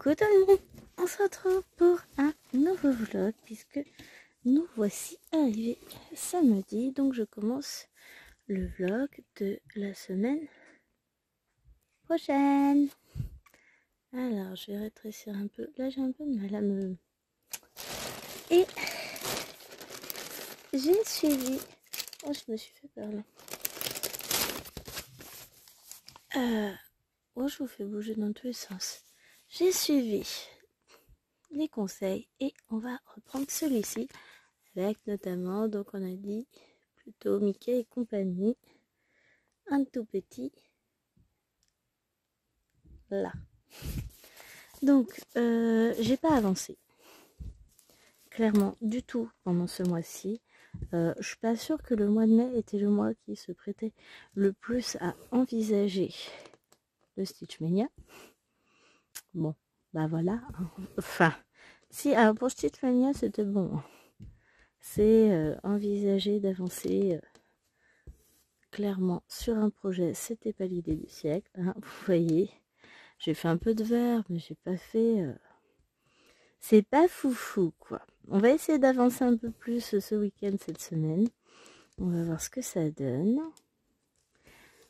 Coucou tout le monde, on se retrouve pour un nouveau vlog puisque nous voici arrivés samedi, donc je commence le vlog de la semaine prochaine. Alors je vais rétrécir un peu, là j'ai un peu de mal à me... Et j'ai suivi... Oh, je me suis fait peur là. Oh, je vous fais bouger dans tous les sens. J'ai suivi les conseils et on va reprendre celui-ci avec notamment, donc on a dit plutôt Mickey et compagnie, un tout petit là. Donc j'ai pas avancé clairement du tout pendant ce mois-ci. Je suis pas sûre que le mois de mai était le mois qui se prêtait le plus à envisager le Stitchmania. Bon, bah voilà. Enfin, si, alors pour Stitchmania c'était bon. C'est envisager d'avancer clairement sur un projet, c'était pas l'idée du siècle, hein, vous voyez. J'ai fait un peu de verre, mais j'ai pas fait... C'est pas foufou, quoi. On va essayer d'avancer un peu plus ce week-end, cette semaine. On va voir ce que ça donne.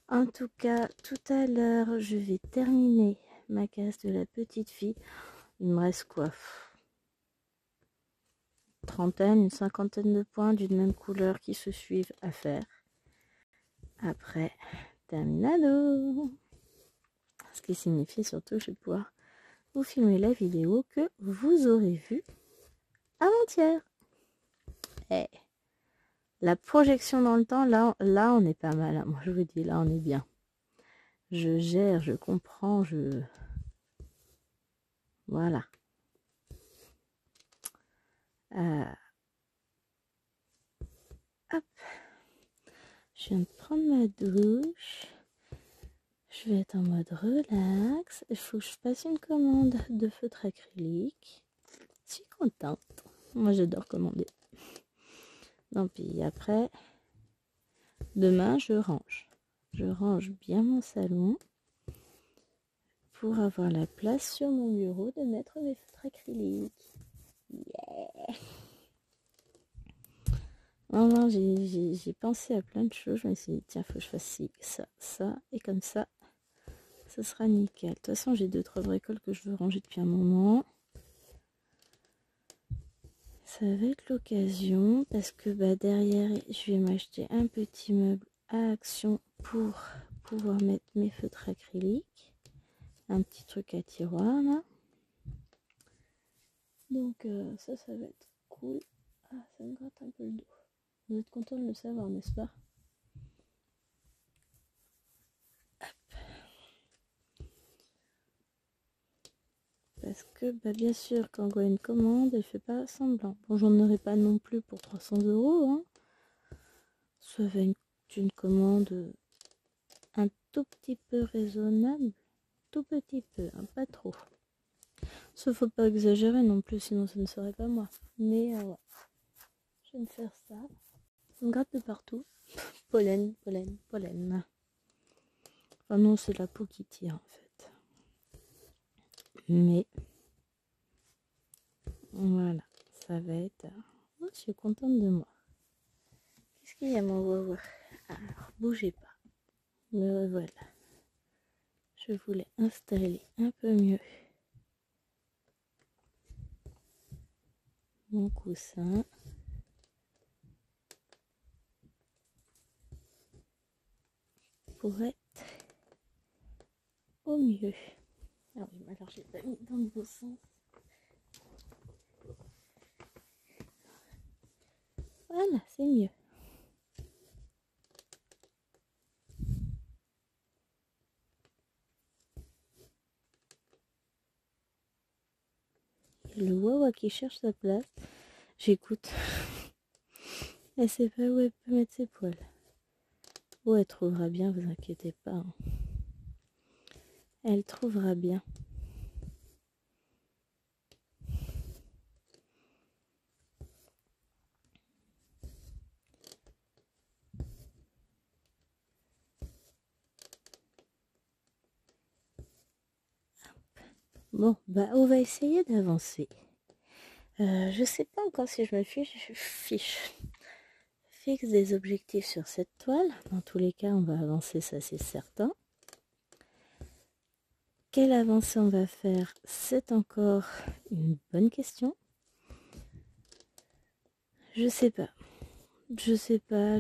En tout cas, tout à l'heure, je vais terminer ma case de la petite fille. Il me reste quoi? Trentaine, une cinquantaine de points d'une même couleur qui se suivent à faire. Après, terminado. Ce qui signifie surtout que je vais pouvoir vous filmer la vidéo que vous aurez vue avant-hier. Hey. La projection dans le temps, là on est pas mal. Hein. Moi je vous dis, là on est bien. Je gère, je comprends, je... Voilà. Hop. Je viens de prendre ma douche. Je vais être en mode relax. Il faut que je fasse une commande de feutre acrylique. Je suis contente. Moi j'adore commander. Non, puis après, demain je range. Je range bien mon salon pour avoir la place sur mon bureau de mettre mes feutres acryliques. Yeah. Non, j'ai pensé à plein de choses. Je me suis dit, tiens, faut que je fasse ci, ça, et comme ça, ça sera nickel. De toute façon, j'ai 2-3 bricoles que je veux ranger depuis un moment. Ça va être l'occasion parce que bah, derrière, je vais m'acheter un petit meuble à Action pour pouvoir mettre mes feutres acryliques. Un petit truc à tiroir là. Donc ça va être cool. Ah, ça me gratte un peu le dos. Vous êtes content de le savoir, n'est-ce pas? Parce que bah, bien sûr, quand on voit une commande, elle fait pas semblant. Bon, j'en aurai pas non plus pour 300 €. Hein. Ça va être une commande un tout petit peu raisonnable. Tout petit peu, hein, pas trop. Sauf faut pas exagérer non plus, sinon ça ne serait pas moi. Mais ouais, je vais me faire ça. Ça me gratte de partout. Pollen, pollen, pollen. Enfin non, c'est la peau qui tire en fait. Mais voilà, ça va être... Oh, je suis contente de moi. Qu'est-ce qu'il y a mon wawa? Alors, bougez pas. Me revoilà. Je voulais installer un peu mieux mon coussin. Pour être au mieux. Ah oui, alors j'ai pas mis dans le bon sens. Voilà, c'est mieux. Le wawa qui cherche sa place. J'écoute. Elle sait pas où elle peut mettre ses poils. Oh, elle trouvera bien, vous inquiétez pas. Hein. Elle trouvera bien. Bon, bah on va essayer d'avancer. Je sais pas encore si je me fixe des objectifs sur cette toile. Dans tous les cas, on va avancer, ça c'est certain. Quelle avancée on va faire, c'est encore une bonne question. Je sais pas. Je sais pas.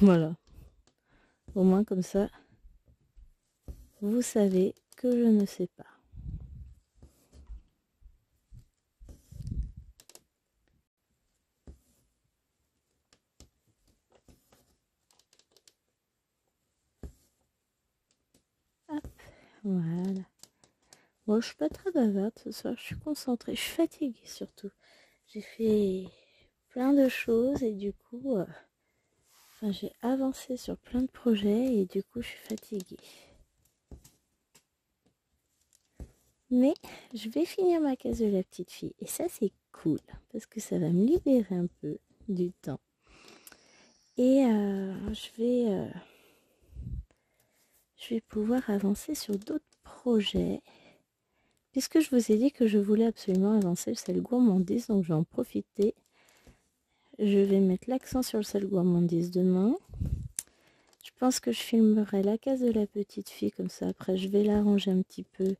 Voilà. Au moins comme ça, vous savez que je ne sais pas. Hop, voilà. Bon, je suis pas très bavarde ce soir, je suis concentrée, je suis fatiguée surtout. J'ai fait plein de choses et du coup, j'ai avancé sur plein de projets et du coup, je suis fatiguée. Mais je vais finir ma case de la petite fille et ça, c'est cool parce que ça va me libérer un peu du temps. Et je vais pouvoir avancer sur d'autres projets. Puisque je vous ai dit que je voulais absolument avancer le sel gourmandise, donc je vais en profiter. Je vais mettre l'accent sur le sel gourmandise demain. Je pense que je filmerai la case de la petite fille, comme ça après je vais l'arranger un petit peu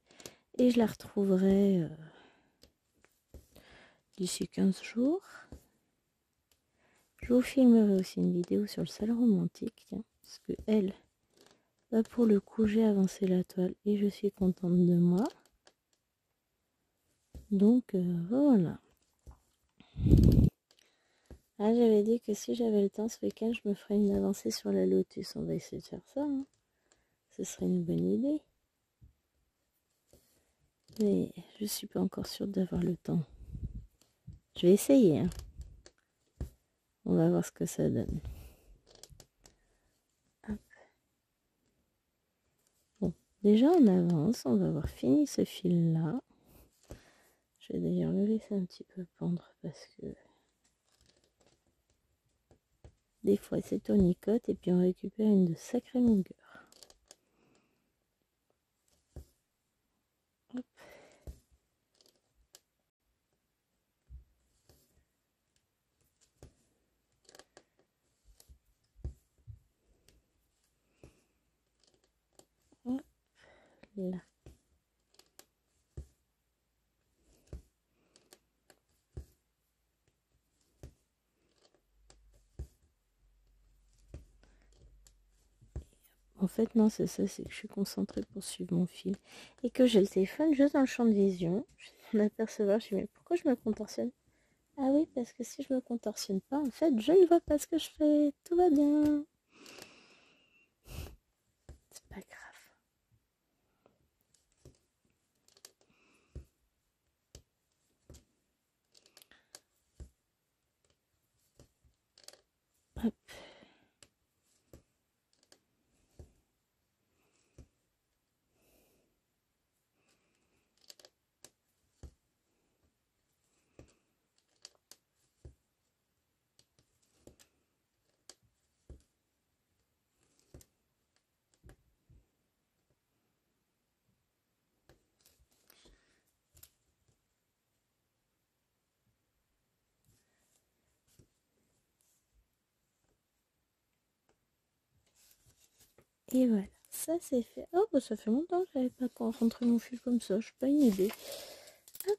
et je la retrouverai d'ici 15 jours. Je vous filmerai aussi une vidéo sur le sel romantique, tiens, parce que elle, bah pour le coup j'ai avancé la toile et je suis contente de moi. Donc voilà. Ah, j'avais dit que si j'avais le temps ce week-end, je me ferais une avancée sur la Lotus. On va essayer de faire ça. Hein. Ce serait une bonne idée. Mais je suis pas encore sûre d'avoir le temps. Je vais essayer. Hein. On va voir ce que ça donne. Hop. Bon, déjà on avance. On va avoir fini ce fil-là. Je vais d'ailleurs le laisser un petit peu pendre parce que des fois c'est tournicote et puis on récupère une de sacrée longueur. Hop. Hop. Là. En fait, non, c'est ça, c'est que je suis concentrée pour suivre mon fil. Et que j'ai le téléphone juste dans le champ de vision. Je viens d'en apercevoir, je me dis, mais pourquoi je me contorsionne? Ah oui, parce que si je me contorsionne pas, en fait, je ne vois pas ce que je fais. Tout va bien. C'est pas grave. Hop. Et voilà, ça c'est fait. Oh, bah, ça fait longtemps que j'avais pas rentré mon fil comme ça, je suis pas une idée. Hop,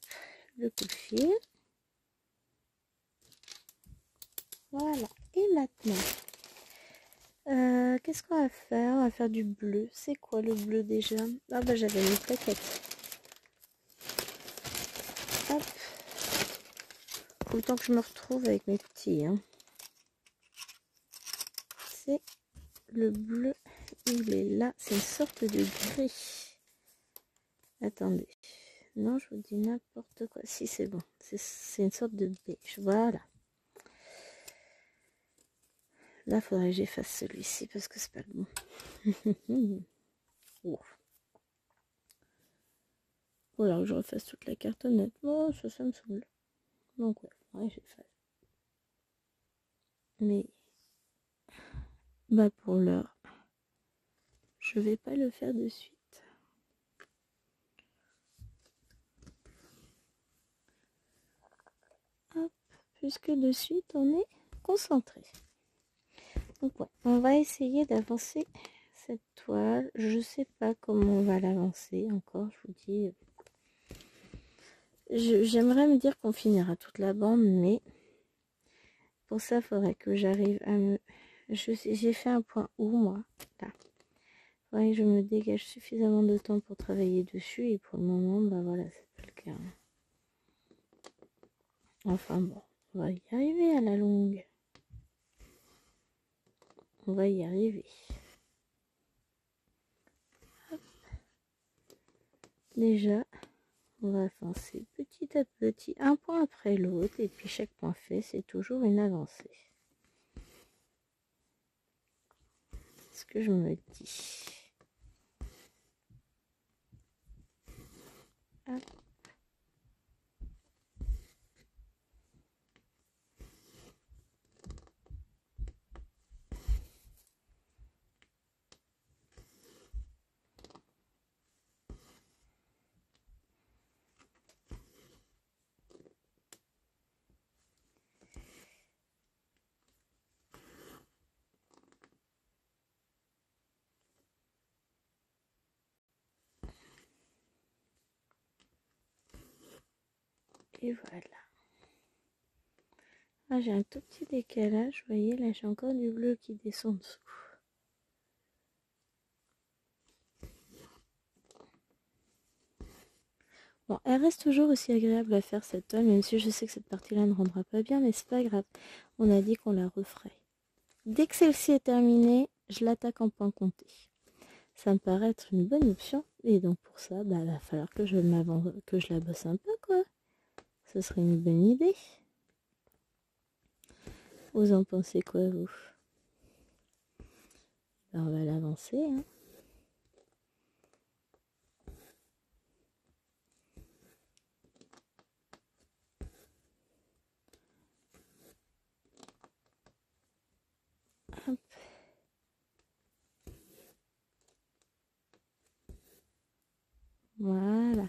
le coup de fil. Voilà, et maintenant, qu'est-ce qu'on va faire? On va faire du bleu. C'est quoi le bleu déjà? Ah bah j'avais une plaquette. Hop. Faut le temps que je me retrouve avec mes petits. Hein. C'est le bleu. Il est là. C'est une sorte de gris. Attendez. Non, je vous dis n'importe quoi. Si, c'est bon. C'est une sorte de beige. Voilà. Là, il faudrait que j'efface celui-ci parce que c'est pas le bon. Oh. Ou alors que je refasse toute la cartonnette. Bon, ça me saoule. Donc, ouais, j'efface. Mais, bah, pour l'heure, je vais pas le faire de suite. puisque de suite on est concentré. Donc ouais, on va essayer d'avancer cette toile. Je sais pas comment on va l'avancer encore, je vous dis. J'aimerais me dire qu'on finira toute la bande, mais pour ça, il faudrait que j'arrive à me... J'ai fait un point où, moi? Là. Il faudrait que je me dégage suffisamment de temps pour travailler dessus, et pour le moment, bah voilà, c'est pas le cas. Enfin bon, on va y arriver à la longue. On va y arriver. Hop. Déjà, on va avancer petit à petit, un point après l'autre, et puis chaque point fait, c'est toujours une avancée. C'est ce que je me dis. Hop. Et voilà. Ah, j'ai un tout petit décalage, vous voyez, là j'ai encore du bleu qui descend dessous. Bon, elle reste toujours aussi agréable à faire cette toile, même si je sais que cette partie-là ne rendra pas bien, mais c'est pas grave. On a dit qu'on la referait. Dès que celle-ci est terminée, je l'attaque en point compté. Ça me paraît être une bonne option, et donc pour ça, bah, va falloir que je la bosse un peu, quoi. Ce serait une bonne idée. Vous en pensez quoi, vous? Ben, on va l'avancer, hein. Hop. Voilà.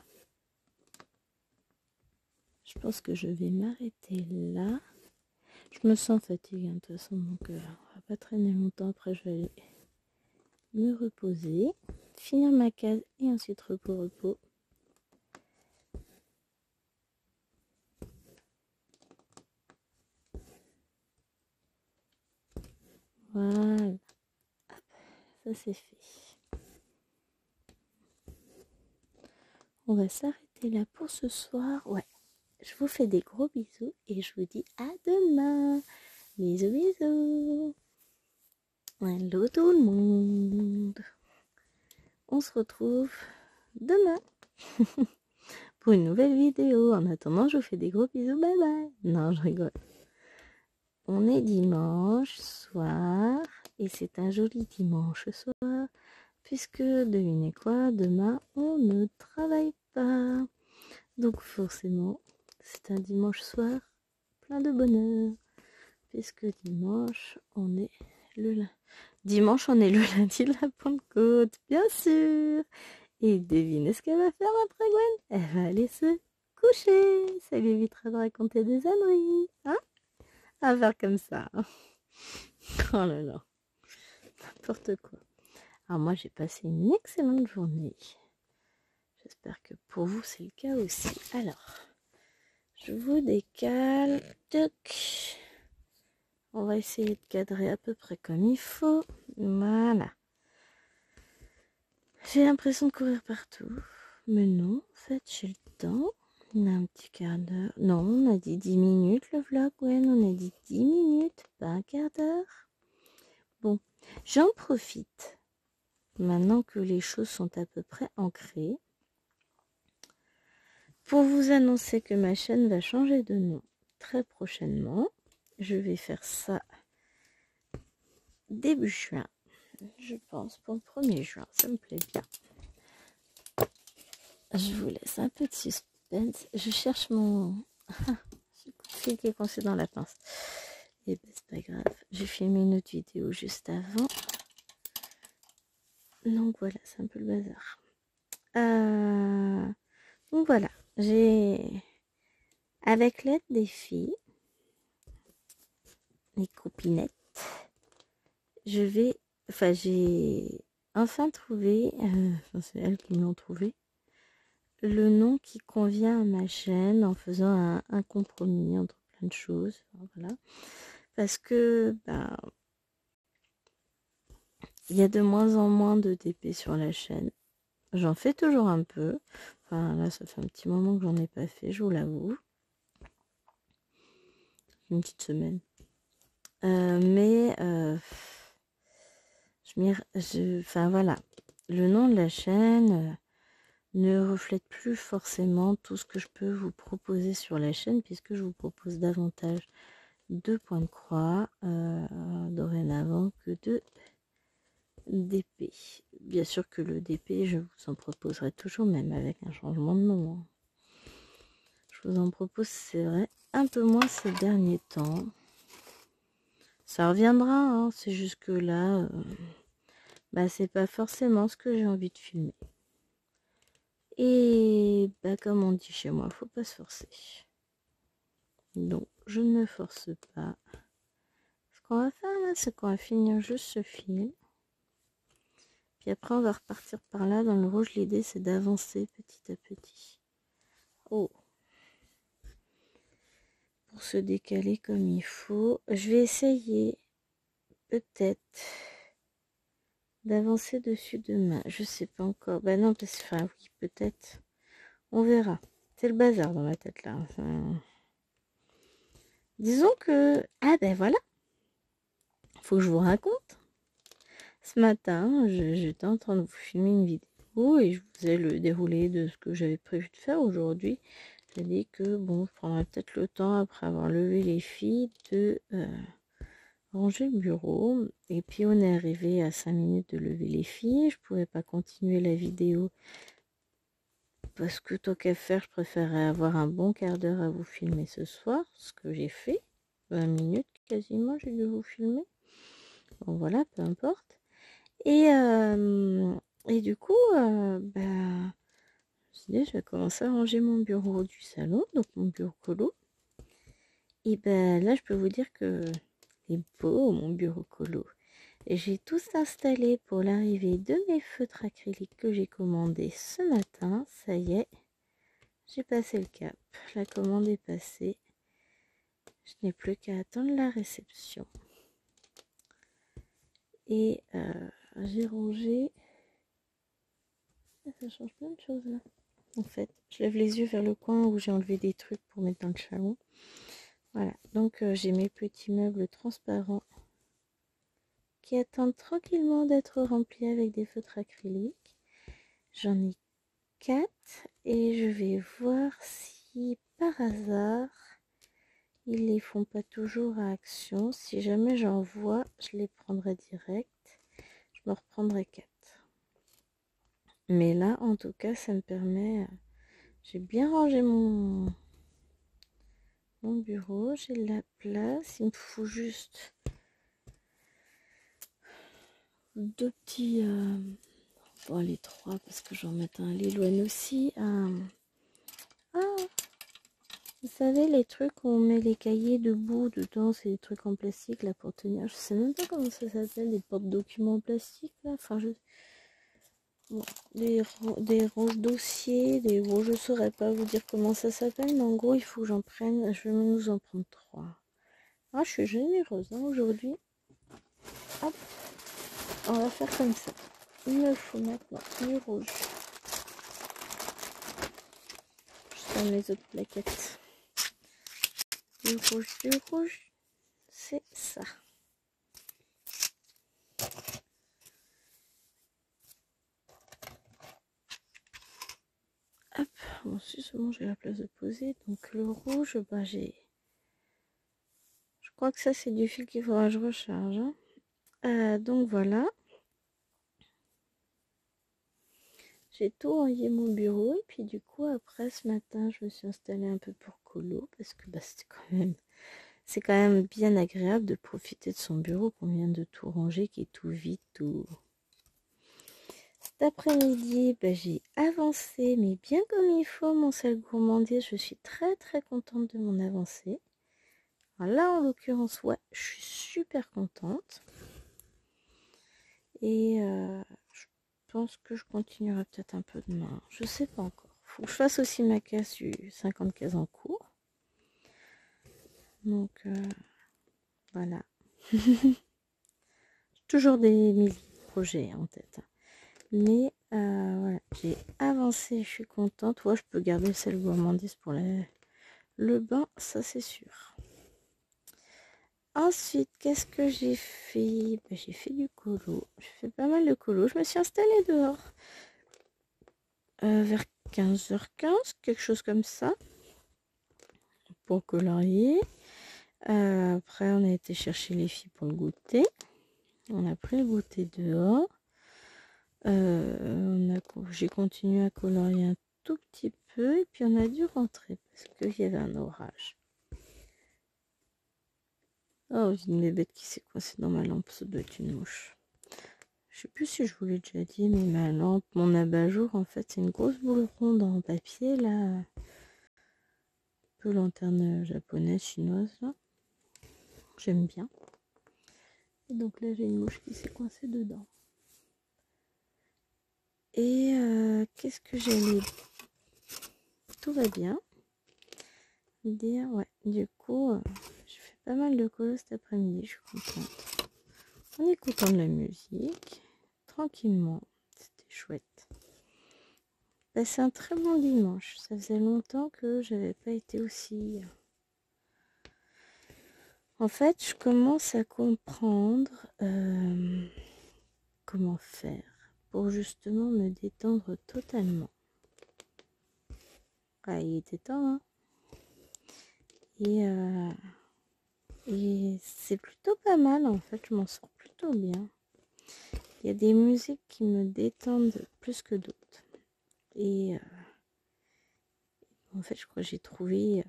Je pense que je vais m'arrêter là. Je me sens fatiguée, de toute façon, donc on va pas traîner longtemps. Après, je vais aller me reposer, finir ma case et ensuite repos. Voilà. Hop, ça c'est fait. On va s'arrêter là pour ce soir. Ouais. Je vous fais des gros bisous et je vous dis à demain. Bisous, bisous. Hello tout le monde. On se retrouve demain pour une nouvelle vidéo. En attendant, je vous fais des gros bisous. Bye bye. Non, je rigole. On est dimanche soir et c'est un joli dimanche soir puisque devinez quoi, demain on ne travaille pas. Donc forcément, c'est un dimanche soir plein de bonheur puisque dimanche on est le lundi de la Pentecôte, bien sûr. Et devinez ce qu'elle va faire après Gwen? Elle va aller se coucher. Ça lui évitera de raconter des âneries, hein? À faire comme ça. Oh là là, n'importe quoi. Alors moi j'ai passé une excellente journée. J'espère que pour vous c'est le cas aussi. Alors, je vous décale. Toc. On va essayer de cadrer à peu près comme il faut. Voilà. J'ai l'impression de courir partout. Mais non, en fait j'ai le temps. On a un petit quart d'heure. Non, on a dit 10 minutes le vlog. Ouais, on a dit 10 minutes, pas un quart d'heure. Bon, j'en profite. Maintenant que les choses sont à peu près ancrées, pour vous annoncer que ma chaîne va changer de nom très prochainement. Je vais faire ça début juin, je pense, pour le 1er juin. Ça me plaît bien. Je vous laisse un peu de suspense. Je cherche mon... J'ai le fil qui est coincé dans la pince. Et ben c'est pas grave. J'ai filmé une autre vidéo juste avant. Donc voilà, c'est un peu le bazar. Donc voilà, j'ai, avec l'aide des filles, les copinettes, je vais, enfin j'ai enfin trouvé, c'est elles qui me l'ont trouvé, le nom qui convient à ma chaîne en faisant un compromis entre plein de choses, voilà. Parce que il y a de moins en moins de TP sur la chaîne. J'en fais toujours un peu. Enfin là, ça fait un petit moment que j'en ai pas fait, je vous l'avoue. Une petite semaine. Enfin voilà, le nom de la chaîne ne reflète plus forcément tout ce que je peux vous proposer sur la chaîne, puisque je vous propose davantage de points de croix dorénavant que de DP. Bien sûr que le DP, je vous en proposerai toujours, même avec un changement de nom. Je vous en propose, c'est vrai, un peu moins ces derniers temps. Ça reviendra, hein, c'est juste que là, c'est pas forcément ce que j'ai envie de filmer. Et comme on dit chez moi, faut pas se forcer. Donc, je ne me force pas. Ce qu'on va faire là, c'est qu'on va finir juste ce fil. Puis après, on va repartir par là. Dans le rouge, l'idée, c'est d'avancer petit à petit. Oh! Pour se décaler comme il faut. Je vais essayer, peut-être, d'avancer dessus demain. Je sais pas encore. Bah non, parce que, enfin, oui, peut-être. On verra. C'est le bazar dans ma tête, là. Enfin... Disons que... Ah ben voilà. Faut que je vous raconte. Ce matin, j'étais en train de vous filmer une vidéo et je vous faisais le déroulé de ce que j'avais prévu de faire aujourd'hui. J'ai dit que bon, je prendrais peut-être le temps après avoir levé les filles de ranger le bureau. Et puis on est arrivé à 5 minutes de lever les filles. Je pouvais pas continuer la vidéo parce que tant qu'à faire, je préférais avoir un bon quart d'heure à vous filmer ce soir, ce que j'ai fait. 20 minutes quasiment, j'ai dû vous filmer. Bon voilà, peu importe. Et du coup, je me suis dit, je vais commencer à ranger mon bureau du salon, donc mon bureau colo. Et là, je peux vous dire que il est beau, mon bureau colo. Et j'ai tout installé pour l'arrivée de mes feutres acryliques que j'ai commandés ce matin. Ça y est, j'ai passé le cap. La commande est passée. Je n'ai plus qu'à attendre la réception. Et j'ai rangé... Ça change plein de choses là. En fait, je lève les yeux vers le coin où j'ai enlevé des trucs pour mettre dans le salon. Voilà, donc j'ai mes petits meubles transparents qui attendent tranquillement d'être remplis avec des feutres acryliques. J'en ai 4 et je vais voir si par hasard ils les font pas toujours à Action. Si jamais j'en vois, je les prendrai direct. Je me reprendrai 4. Mais là, en tout cas, ça me permet... J'ai bien rangé mon bureau, j'ai de la place. Il me faut juste 2 petits... bon, les 3 parce que j'en mets un à l'éloigne aussi. Vous savez, les trucs où on met les cahiers debout dedans, c'est des trucs en plastique là pour tenir. Je sais même pas comment ça s'appelle, des porte-documents en plastique là. Enfin, bon, des ranges dossiers, bon, je saurais pas vous dire comment ça s'appelle, mais en gros, il faut que j'en prenne. Je vais nous en prendre 3. Ah, je suis généreuse hein, aujourd'hui. Hop, on va faire comme ça. Il me faut maintenant du rouge. Je sors les autres plaquettes. Du rouge, c'est ça. Hop, bon, si seulement j'ai la place de poser. Donc le rouge, j'ai... Je crois que ça, c'est du fil qu'il faudra que je recharge. Hein. Donc voilà. J'ai tout rayé mon bureau. Et puis du coup, après, ce matin, je me suis installée un peu pour colo. Parce que c'est quand même bien agréable de profiter de son bureau qu'on vient de tout ranger, qui est tout vide, tout... Cet après-midi, j'ai avancé, mais bien comme il faut, mon sel gourmandier. Je suis très très contente de mon avancée. Alors là, en l'occurrence, ouais, je suis super contente. Et je pense que je continuerai peut-être un peu demain. Je sais pas encore. Faut que je fasse aussi ma casse du 50 cases en cours. Donc voilà. Toujours des milliers de projets en tête. Mais voilà, j'ai avancé, je suis contente. Ouais, je peux garder celle gourmandise pour le bain, ça c'est sûr. Ensuite, qu'est-ce que j'ai fait? Ben, j'ai fait du colo. J'ai fait pas mal de colo. Je me suis installée dehors vers 15h15, quelque chose comme ça, pour colorier. Après, on a été chercher les filles pour le goûter. On a pris le goûter dehors. J'ai continué à colorier un tout petit peu et puis on a dû rentrer parce qu'il y avait un orage. Oh, une bébête qui s'est coincée dans ma lampe, ça doit être une mouche. Je sais plus si je vous l'ai déjà dit, mais ma lampe, mon abat-jour, en fait, c'est une grosse boule ronde en papier, là. Un peu lanterne japonaise, chinoise, là. J'aime bien. Et donc là, j'ai une mouche qui s'est coincée dedans. Et qu'est-ce que j'allais... Tout va bien. Dire, ouais. Du coup, j'ai fait pas mal de colo cet après-midi, je suis contente. En écoutant de la musique, tranquillement. C'était chouette. C'est un très bon dimanche. Ça faisait longtemps que j'avais pas été aussi... En fait, je commence à comprendre comment faire pour justement me détendre totalement. Ah, il était temps, hein. Et c'est plutôt pas mal, en fait. Je m'en sors plutôt bien. Il y a des musiques qui me détendent plus que d'autres. Et en fait, je crois que j'ai trouvé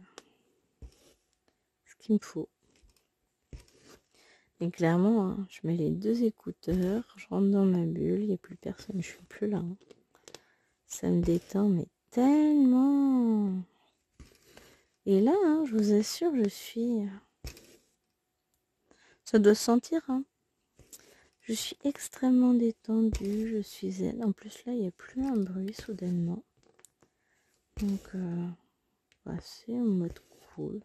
ce qu'il me faut. Et clairement, hein, je mets les 2 écouteurs, je rentre dans ma bulle, il n'y a plus personne, je suis plus là. Hein. Ça me détend, mais tellement. Et là, hein, je vous assure, je suis... Ça doit se sentir, hein. Je suis extrêmement détendue, je suis zen. En plus, là, il n'y a plus un bruit, soudainement. Donc, c'est en mode cool.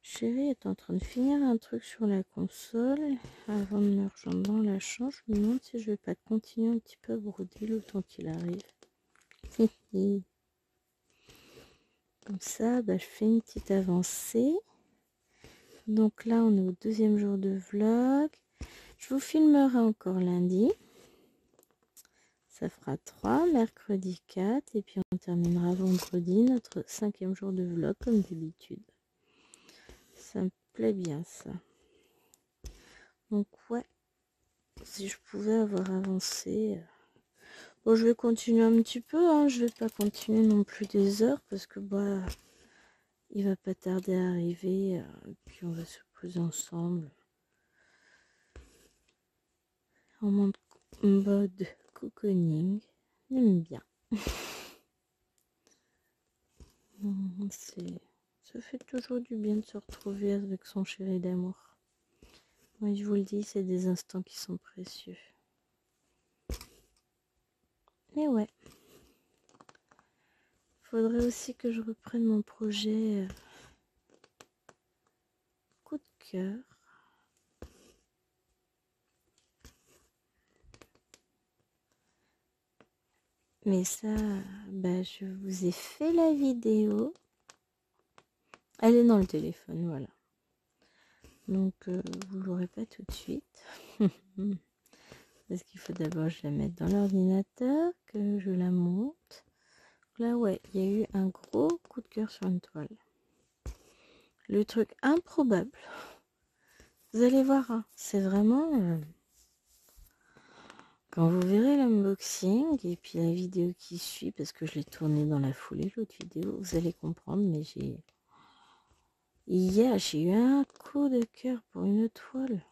Chérie est en train de finir un truc sur la console. Avant de me rejoindre dans la chambre, je me demande si je vais pas continuer un petit peu à broder le temps qu'il arrive. Comme ça, je fais une petite avancée. Donc là, on est au 2e jour de vlog. Je vous filmerai encore lundi. Ça fera 3, mercredi 4. Et puis on terminera vendredi, notre 5e jour de vlog, comme d'habitude. Ça me plaît bien, ça. Donc ouais, si je pouvais avoir avancé... Bon, je vais continuer un petit peu, hein. Je vais pas continuer non plus des heures, parce que il va pas tarder à arriver, puis on va se poser ensemble. En mode cocooning. J'aime bien. Ça fait toujours du bien de se retrouver avec son chéri d'amour. Oui, je vous le dis, c'est des instants qui sont précieux. Mais ouais. Faudrait aussi que je reprenne mon projet coup de cœur. Mais ça, je vous ai fait la vidéo. Elle est dans le téléphone, voilà. Donc, vous l'aurez pas tout de suite. Parce qu'il faut d'abord que je la mette dans l'ordinateur, que je la monte. Là, ouais, il y a eu un gros coup de cœur sur une toile. Le truc improbable. Vous allez voir, hein, c'est vraiment... Quand vous verrez l'unboxing et puis la vidéo qui suit, parce que je l'ai tournée dans la foulée, l'autre vidéo, vous allez comprendre, mais hier, j'ai eu un coup de cœur pour une toile.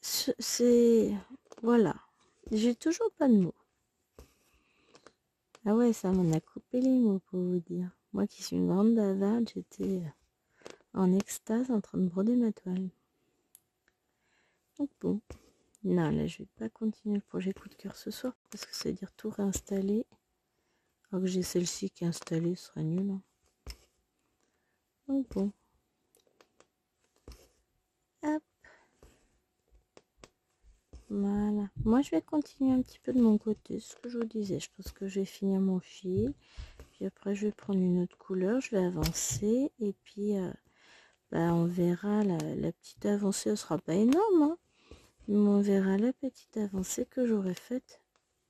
C'est... Voilà. J'ai toujours pas de mots. Ah ouais, ça m'en a coupé les mots pour vous dire. Moi qui suis une grande bavarde, j'étais en extase en train de broder ma toile. Donc bon, non, là je vais pas continuer le projet coup de cœur ce soir parce que ça veut dire tout réinstaller. Alors que j'ai celle-ci qui est installée, ce serait nul. Hein. Donc bon. Hop. Voilà. Moi je vais continuer un petit peu de mon côté, ce que je vous disais. Je pense que je vais finir mon fil. Puis après je vais prendre une autre couleur, je vais avancer. Et puis on verra la petite avancée, elle sera pas énorme. Hein, mais on verra la petite avancée que j'aurai faite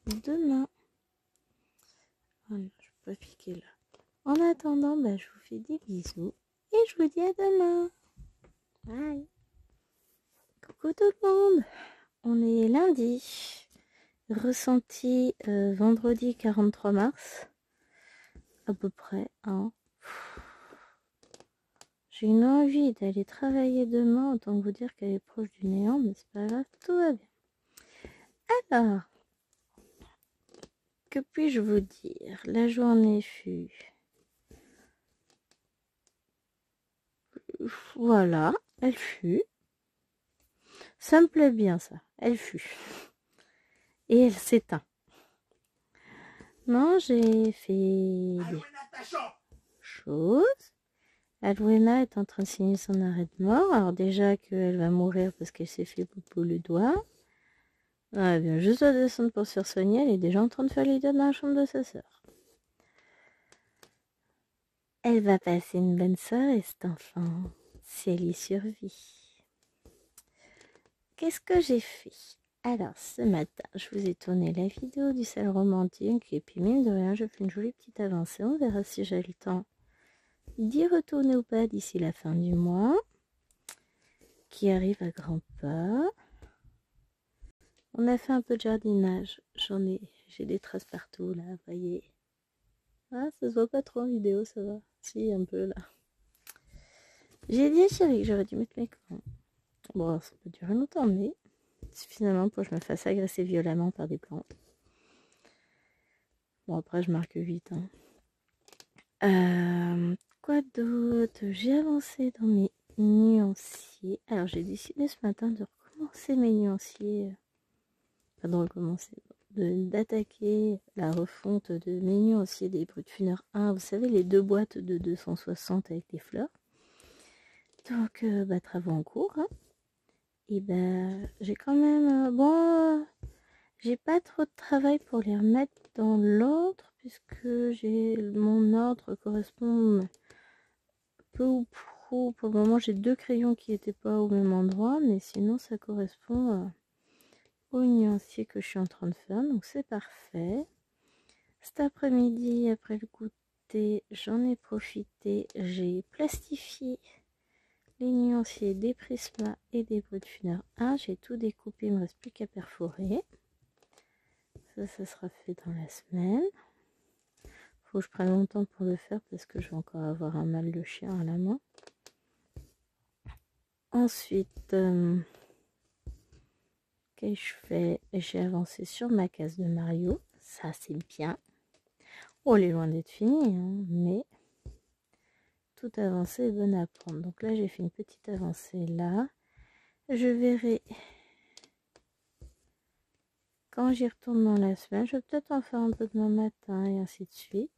demain. Voilà, je peux pas piquer là. En attendant, je vous fais des bisous. Et je vous dis à demain. Bye. Coucou tout le monde. On est lundi. Ressenti vendredi 43 mars. À peu près. Hein. J'ai une envie d'aller travailler demain. Autant vous dire qu'elle est proche du néant. Mais c'est pas grave. Tout va bien. Alors. Que puis-je vous dire? La journée fut... Voilà. Elle fut. Ça me plaît bien ça. Elle fut. Et elle s'éteint. Non, j'ai fait des choses. Alwena est en train de signer son arrêt de mort. Alors déjà qu'elle va mourir parce qu'elle s'est fait popo le doigt. Elle vient juste de descendre pour se faire soigner. Elle est déjà en train de faire les doigts dans la chambre de sa sœur. Elle va passer une bonne soirée, cet enfant, si elle y survit. Qu'est-ce que j'ai fait? Alors, ce matin, je vous ai tourné la vidéo du salon romantique et puis mine de rien, je fais une jolie petite avancée. On verra si j'ai le temps d'y retourner ou pas d'ici la fin du mois, qui arrive à grands pas. On a fait un peu de jardinage. J'ai des traces partout là, voyez. Ah, ça se voit pas trop en vidéo, ça va. Si, un peu là. J'ai dit à Chérie que j'aurais dû mettre mes gants. Bon, ça peut durer longtemps, mais suffisamment pour que je me fasse agresser violemment par des plantes. Bon, après, je marque vite. Hein. Quoi d'autre? J'ai avancé dans mes nuanciers. Alors, j'ai décidé ce matin de recommencer mes nuanciers. Enfin, de recommencer. D'attaquer la refonte de mes nuanciers des Brut Funner 1. Vous savez, les 2 boîtes de 260 avec des fleurs. Donc, travaux en cours. Hein. Et j'ai quand même... j'ai pas trop de travail pour les remettre dans l'ordre, puisque mon ordre correspond peu ou prou. Pour le moment, j'ai 2 crayons qui n'étaient pas au même endroit, mais sinon, ça correspond au nuancier que je suis en train de faire, donc c'est parfait. Cet après-midi, après le goûter, j'en ai profité, j'ai plastifié les nuanciers des Prisma et des Brut Funner 1. J'ai tout découpé, il ne me reste plus qu'à perforer. Ça sera fait dans la semaine. Faut que je prenne longtemps pour le faire parce que je vais encore avoir un mal de chien à la main. Ensuite, qu'est-ce que je fais? J'ai avancé sur ma case de Mario. Ça, c'est bien. Oh, elle est loin d'être finie, hein, mais toute avancée est bonne à prendre. Donc là, j'ai fait une petite avancée là. Je verrai quand j'y retourne dans la semaine. Je vais peut-être en faire un peu demain matin et ainsi de suite.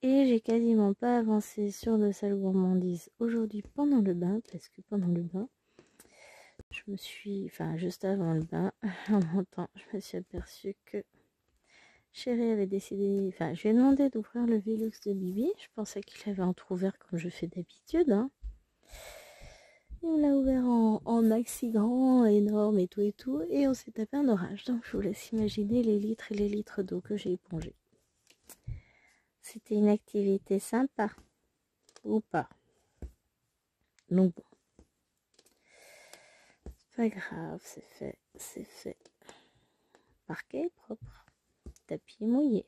Et j'ai quasiment pas avancé sur le salle gourmandise aujourd'hui pendant le bain, parce que pendant le bain, juste avant le bain, en montant, je me suis aperçue que Chérie avait décidé, je lui ai demandé d'ouvrir le Velux de Bibi. Je pensais qu'il avait entrouvert comme je fais d'habitude. Hein. Il me l'a ouvert en maxi grand, énorme et tout, et on s'est tapé un orage. Donc je vous laisse imaginer les litres et les litres d'eau que j'ai épongés. C'était une activité sympa, ou pas. Donc bon. C'est pas grave, c'est fait, c'est fait. Parquet propre, tapis mouillé.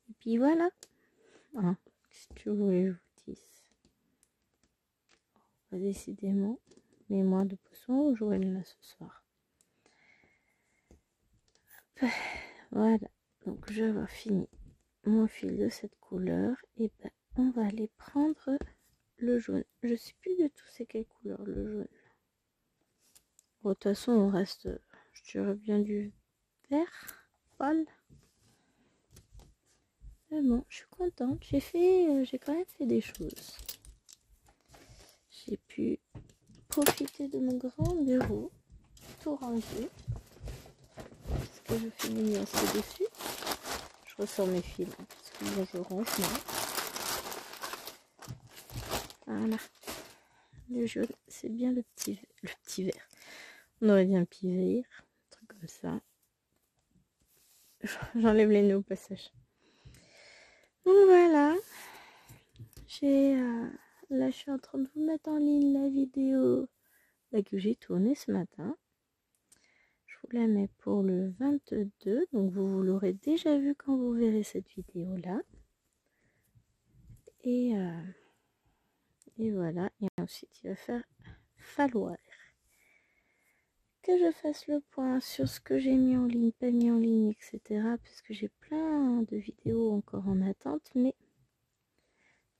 Et puis voilà. Hein, qu'est-ce que vous voulez que je vous dise? Décidément, mémoire de poisson au jour et là ce soir. Voilà, donc je vais avoir fini mon fil de cette couleur. Et on va aller prendre le jaune. Je sais plus du tout c'est quelle couleur le jaune. Bon, de toute façon, on reste, je dirais bien du vert pâle. Mais bon, je suis contente. J'ai quand même fait des choses. J'ai pu profiter de mon grand bureau, tout rangé, parce que je fais mes nuances dessus. Je ressors mes fils, hein, parce que moi je range moi. Voilà. Le jaune, c'est bien le petit vert. On aurait dit un petit vert, un truc comme ça. J'enlève les nœuds au passage. Donc voilà. Là, je suis en train de vous mettre en ligne la vidéo là, que j'ai tournée ce matin. Je vous la mets pour le 22. Donc vous l'aurez déjà vu quand vous verrez cette vidéo-là. Et voilà. Et ensuite, il va falloir que je fasse le point sur ce que j'ai mis en ligne, pas mis en ligne, etc. Parce que j'ai plein de vidéos encore en attente. Mais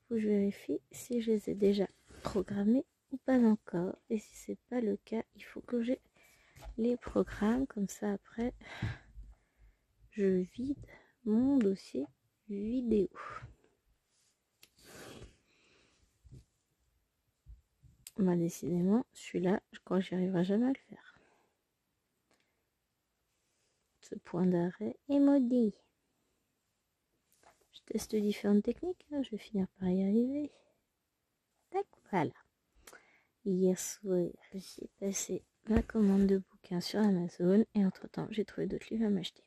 faut que je vérifie si je les ai déjà programmées ou pas encore. Et si c'est pas le cas, il faut que j'ai les programmes. Comme ça, après, je vide mon dossier vidéo. Bah, décidément, celui-là, je crois que j'y arriverai jamais à le faire. Ce point d'arrêt est maudit. Je teste différentes techniques, hein, je vais finir par y arriver. Tac, voilà. Hier soir, j'ai passé ma commande de bouquins sur Amazon et entre-temps, j'ai trouvé d'autres livres à m'acheter.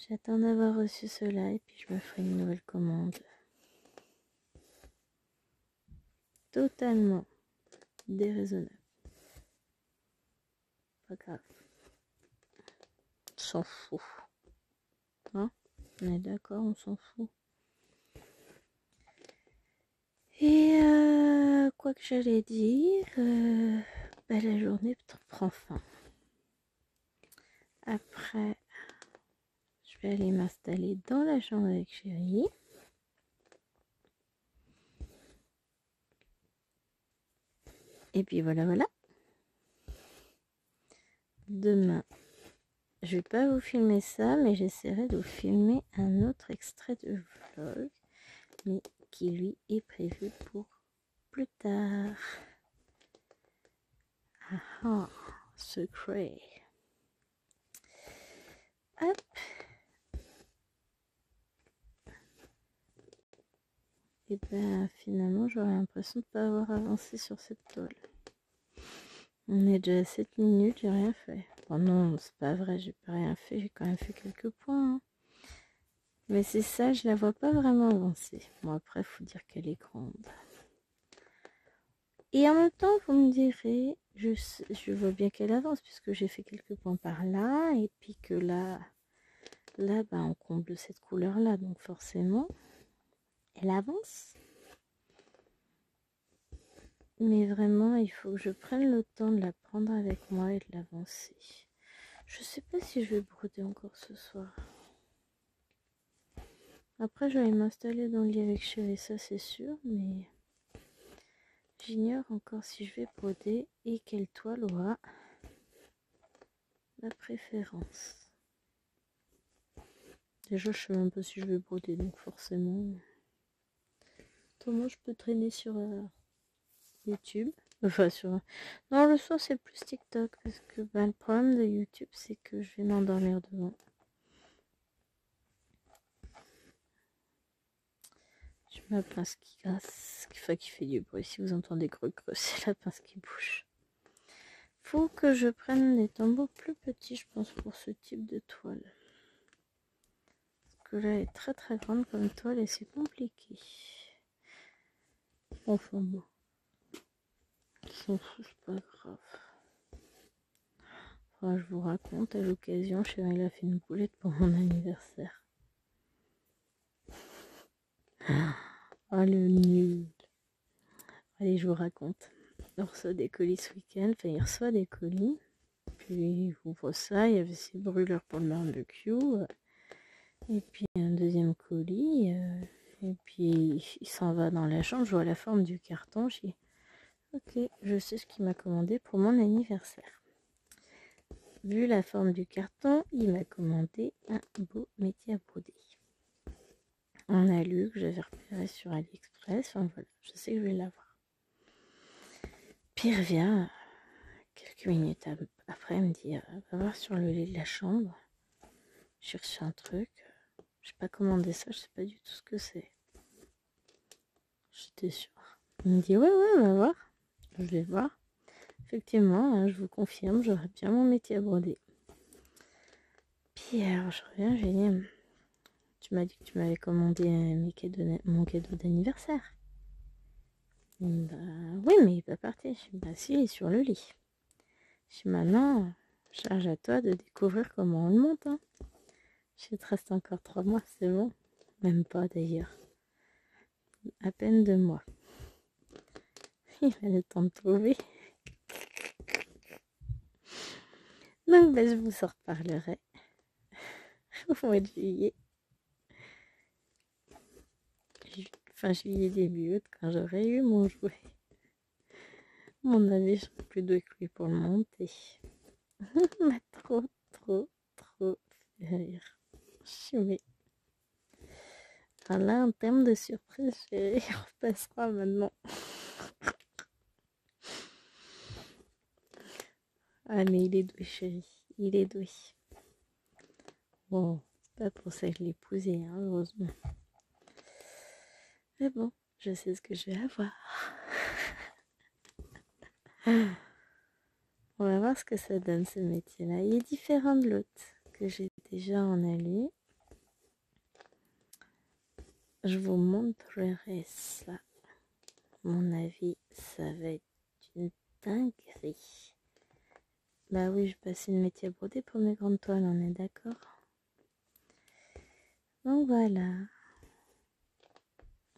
J'attends d'avoir reçu cela et puis je me ferai une nouvelle commande. Totalement déraisonnable. Pas grave. On s'en fout. Hein? On est d'accord, on s'en fout. Et quoi que j'allais dire, la journée prend fin. Après, je vais aller m'installer dans la chambre avec chérie. Et puis voilà. Demain, je vais pas vous filmer ça, mais j'essaierai de vous filmer un autre extrait de vlog, mais qui lui est prévu pour plus tard. Ah, secret. Hop. Et ben finalement, j'aurais l'impression de ne pas avoir avancé sur cette toile. On est déjà à 7 minutes, j'ai rien fait. Bon non, c'est pas vrai, j'ai pas rien fait, j'ai quand même fait quelques points. Hein. Mais c'est ça, je la vois pas vraiment avancer. Bon après, faut dire qu'elle est grande. Et en même temps, vous me direz, je vois bien qu'elle avance puisque j'ai fait quelques points par là et puis que là, on comble cette couleur-là, donc forcément, elle avance. Mais vraiment, il faut que je prenne le temps de la prendre avec moi et de l'avancer. Je sais pas si je vais broder encore ce soir. Après, je vais m'installer dans le lit avec chérie, ça c'est sûr, mais j'ignore encore si je vais broder et quelle toile aura ma préférence. Déjà, je sais même pas si je vais broder, donc forcément... Moi, je peux traîner sur YouTube. Enfin, sur... Non, le soir, c'est plus TikTok, parce que le problème de YouTube, c'est que je vais m'endormir devant. J'ai ma pince qui grasse, qui fait du bruit. Si vous entendez creux, c'est la pince qui bouge. Faut que je prenne des tambours plus petits, je pense, pour ce type de toile. Parce que là, elle est très très grande comme toile et c'est compliqué. Enfin bon. C'est pas grave. Enfin, je vous raconte, à l'occasion, chérie, a fait une boulette pour mon anniversaire. Ah, le nul. Allez, je vous raconte. On reçoit des colis ce week-end. Enfin, il reçoit des colis. Puis, il ouvre ça. Il y avait ses brûleurs pour le barbecue. Et puis, un deuxième colis. Et puis il s'en va dans la chambre, je vois la forme du carton, je dis ok, je sais ce qu'il m'a commandé pour mon anniversaire. Vu la forme du carton, il m'a commandé un beau métier à broder. On a lu que j'avais repéré sur AliExpress, enfin voilà, je sais que je vais l'avoir. Puis il revient quelques minutes après, il me dit va voir sur le lit de la chambre. J'ai reçu un truc, j'ai pas commandé ça, je sais pas du tout ce que c'est. J'étais sûre. Il me dit ouais, va voir. Je vais voir. Effectivement, je vous confirme, j'aurais bien mon métier à broder. Puis alors je reviens, je lui dis tu m'as dit que tu m'avais commandé mon cadeau d'anniversaire. Bah oui, mais il va partir. Je dis bah si, il est sur le lit. Je dis maintenant, charge à toi de découvrir comment on le monte. Hein. Il te reste encore 3 mois, c'est bon. Même pas d'ailleurs. À peine 2 mois. Il a le temps de trouver. Donc bah, je vous en reparlerai au mois de juillet. Fin juillet, début août, quand j'aurai eu mon jouet. Mon avis, je serai plus douée que lui pour le monter. m'a trop fait rire. Oui. Alors là, en termes de surprise, chérie, on repassera maintenant. Ah, mais il est doué, chérie. Il est doué. Bon, pas pour ça que je l'ai épousé, hein, heureusement. Mais bon, je sais ce que je vais avoir. On va voir ce que ça donne, ce métier-là. Il est différent de l'autre que j'ai déjà en alu. Je vous montrerai ça. Mon avis, ça va être une dinguerie. Bah oui, je passe une métier à broder pour mes grandes toiles, on est d'accord. Donc voilà.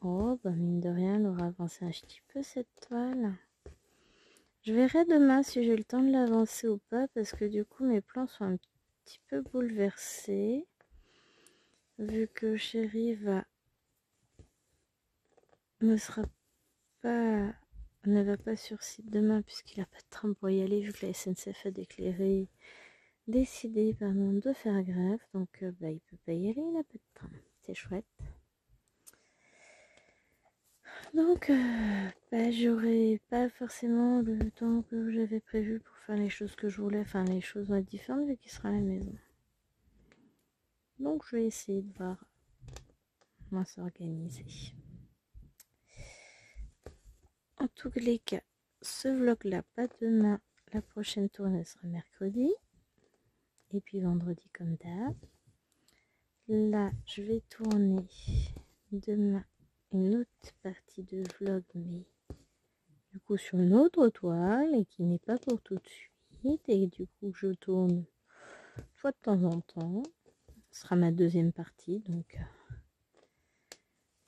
Oh, bah mine de rien, elle aura avancé un petit peu cette toile. Je verrai demain si j'ai le temps de l'avancer ou pas, parce que du coup, mes plans sont un petit peu bouleversés. Vu que chérie ne va pas sur site demain, puisqu'il n'a pas de train pour y aller, vu que la SNCF a décidé de faire grève. Donc, bah, il peut pas y aller, il n'a pas de train. C'est chouette. Donc, bah, j'aurai pas forcément le temps que j'avais prévu pour faire les choses que je voulais, enfin les choses vont être différentes vu qu'il sera à la maison. Donc, je vais essayer de voir comment s'organiser. En tous les cas, ce vlog-là, pas demain. La prochaine tournée sera mercredi. Et puis vendredi comme d'hab. Là, je vais tourner demain une autre partie de vlog, mais du coup sur une autre toile et qui n'est pas pour tout de suite. Et du coup, je tourne soit de temps en temps. Ce sera ma deuxième partie, donc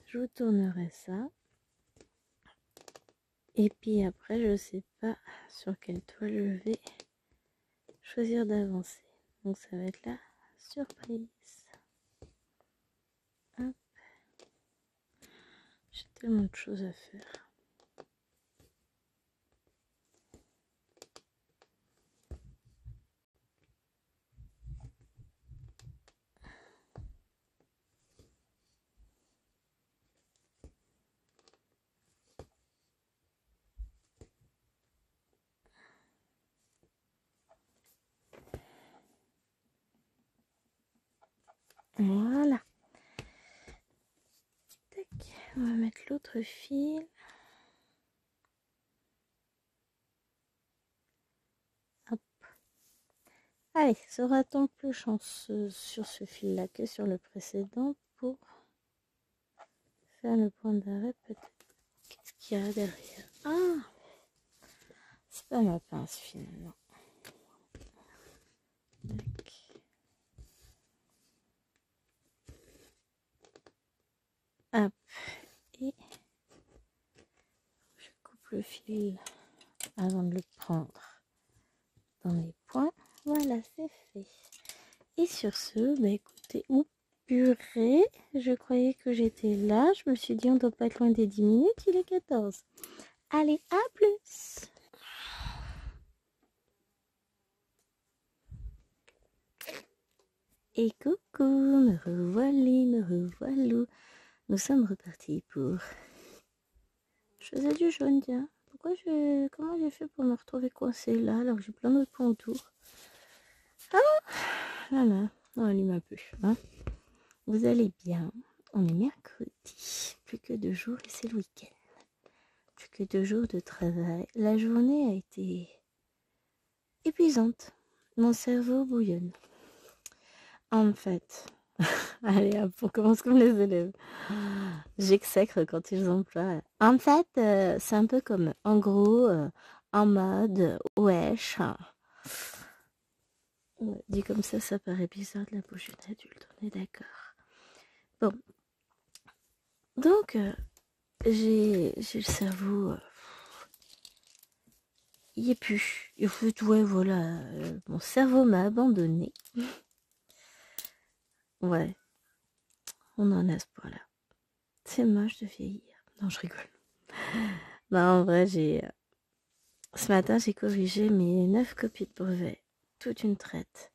je vous tournerai ça. Et puis après, je sais pas sur quelle toile je vais choisir d'avancer. Donc ça va être la surprise. Hop. J'ai tellement de choses à faire. Voilà. Tac. On va mettre l'autre fil. Hop. Allez, sera-t-on plus chanceux sur ce fil-là que sur le précédent pour faire le point d'arrêt peut-être. Qu'est-ce qu'il y a derrière? Ah, c'est pas ma pince finalement. Tac. Hop. Et je coupe le fil avant de le prendre dans les points. Voilà, c'est fait. Et sur ce, bah écoutez, oups, Purée, je croyais que j'étais là. Je me suis dit, on doit pas être loin des 10 minutes. Il est 14. Allez, à plus. Et coucou, me revoilà. Nous sommes repartis pour... Je faisais du jaune, tiens. Comment j'ai fait pour me retrouver coincée là alors que j'ai plein d'autres points autour? Ah voilà, on allume un peu. Hein. Vous allez bien? On est mercredi. Plus que 2 jours et c'est le week-end. Plus que 2 jours de travail. La journée a été épuisante. Mon cerveau bouillonne. En fait, allez hop, on commence comme les élèves. J'exècre quand ils emploient. En fait, c'est un peu comme en gros, en mode, wesh. Dit comme ça paraît bizarre de la bouche d'une adulte, on est d'accord. Bon. Donc, j'ai le cerveau... il n'y est plus. En fait, ouais, voilà. Mon cerveau m'a abandonné. Ouais. On en est à ce point-là. C'est moche de vieillir. Non, je rigole. Bah, en vrai, ce matin, j'ai corrigé mes 9 copies de brevet. Toute une traite.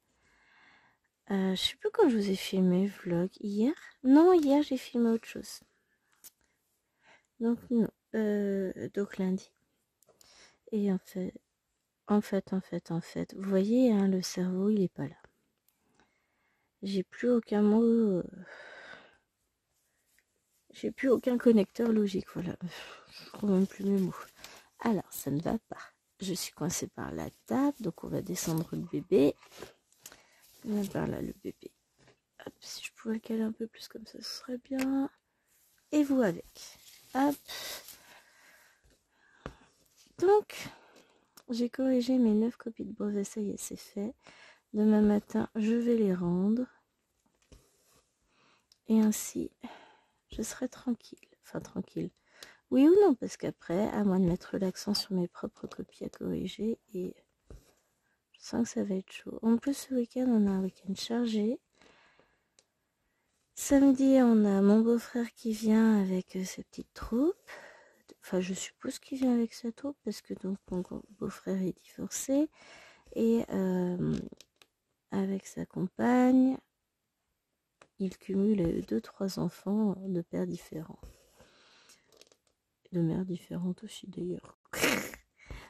Je sais plus quand je vous ai filmé vlog. Hier? Non, hier, j'ai filmé autre chose. Donc, non. Donc, lundi. Et en fait, vous voyez, hein, le cerveau, il est pas là. J'ai plus aucun mot... J'ai plus aucun connecteur logique, voilà. Je trouve même plus mes mots. Alors, ça ne va pas. Je suis coincée par la table, donc on va descendre le bébé. Par là, le bébé. Hop, si je pouvais le caler un peu plus comme ça, ce serait bien. Et vous avec. Hop. Donc, j'ai corrigé mes 9 copies de brevet, ça y est, c'est fait. Demain matin, je vais les rendre. Et ainsi, je serai tranquille. Enfin, tranquille. Oui ou non, parce qu'après, à moi de mettre l'accent sur mes propres copies à corriger, et je sens que ça va être chaud. En plus, ce week-end, on a un week-end chargé. Samedi, on a mon beau-frère qui vient avec sa petite troupe. Enfin, je suppose qu'il vient avec sa troupe, parce que donc mon beau-frère est divorcé. Et avec sa compagne, il cumule 2-3 enfants de pères différents. De mères différentes aussi d'ailleurs.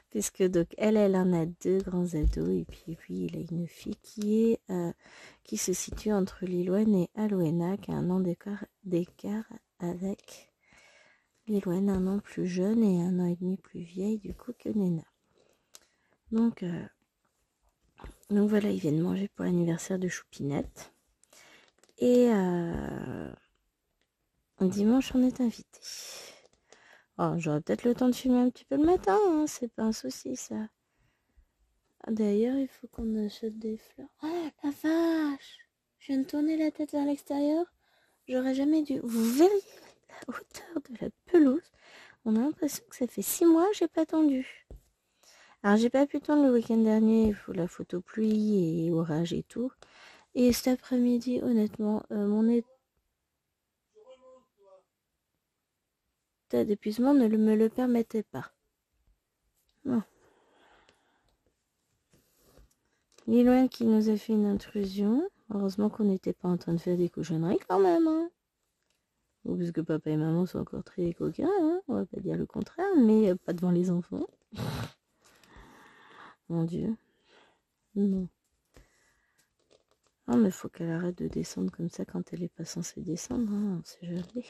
Puisque donc elle en a 2 grands ados et puis lui il a une fille qui se situe entre Lilouane et Alwena, qui a un an d'écart avec Lilouane, un an plus jeune et 1 an et demi plus vieille du coup que Nena. Donc voilà, ils viennent manger pour l'anniversaire de Choupinette. Et dimanche on est invité. Oh, j'aurai peut-être le temps de filmer un petit peu le matin, hein, c'est pas un souci ça. D'ailleurs, il faut qu'on achète des fleurs. Oh la vache! Je viens de tourner la tête vers l'extérieur. J'aurais jamais dû. Vous verriez la hauteur de la pelouse. On a l'impression que ça fait 6 mois que j'ai pas tendu. Alors, j'ai pas pu tendre le week-end dernier. Il faut la photo pluie et orage et tout. Et cet après-midi, honnêtement, mon état d'épuisement ne me le permettait pas. Bon. Liloine qui nous a fait une intrusion. Heureusement qu'on n'était pas en train de faire des cochonneries quand même. Hein. Parce que papa et maman sont encore très coquins, hein, on va pas dire le contraire, mais pas devant les enfants. Mon Dieu. Non. Ah, mais faut qu'elle arrête de descendre comme ça quand elle est pas censée descendre, hein, on sait jamais.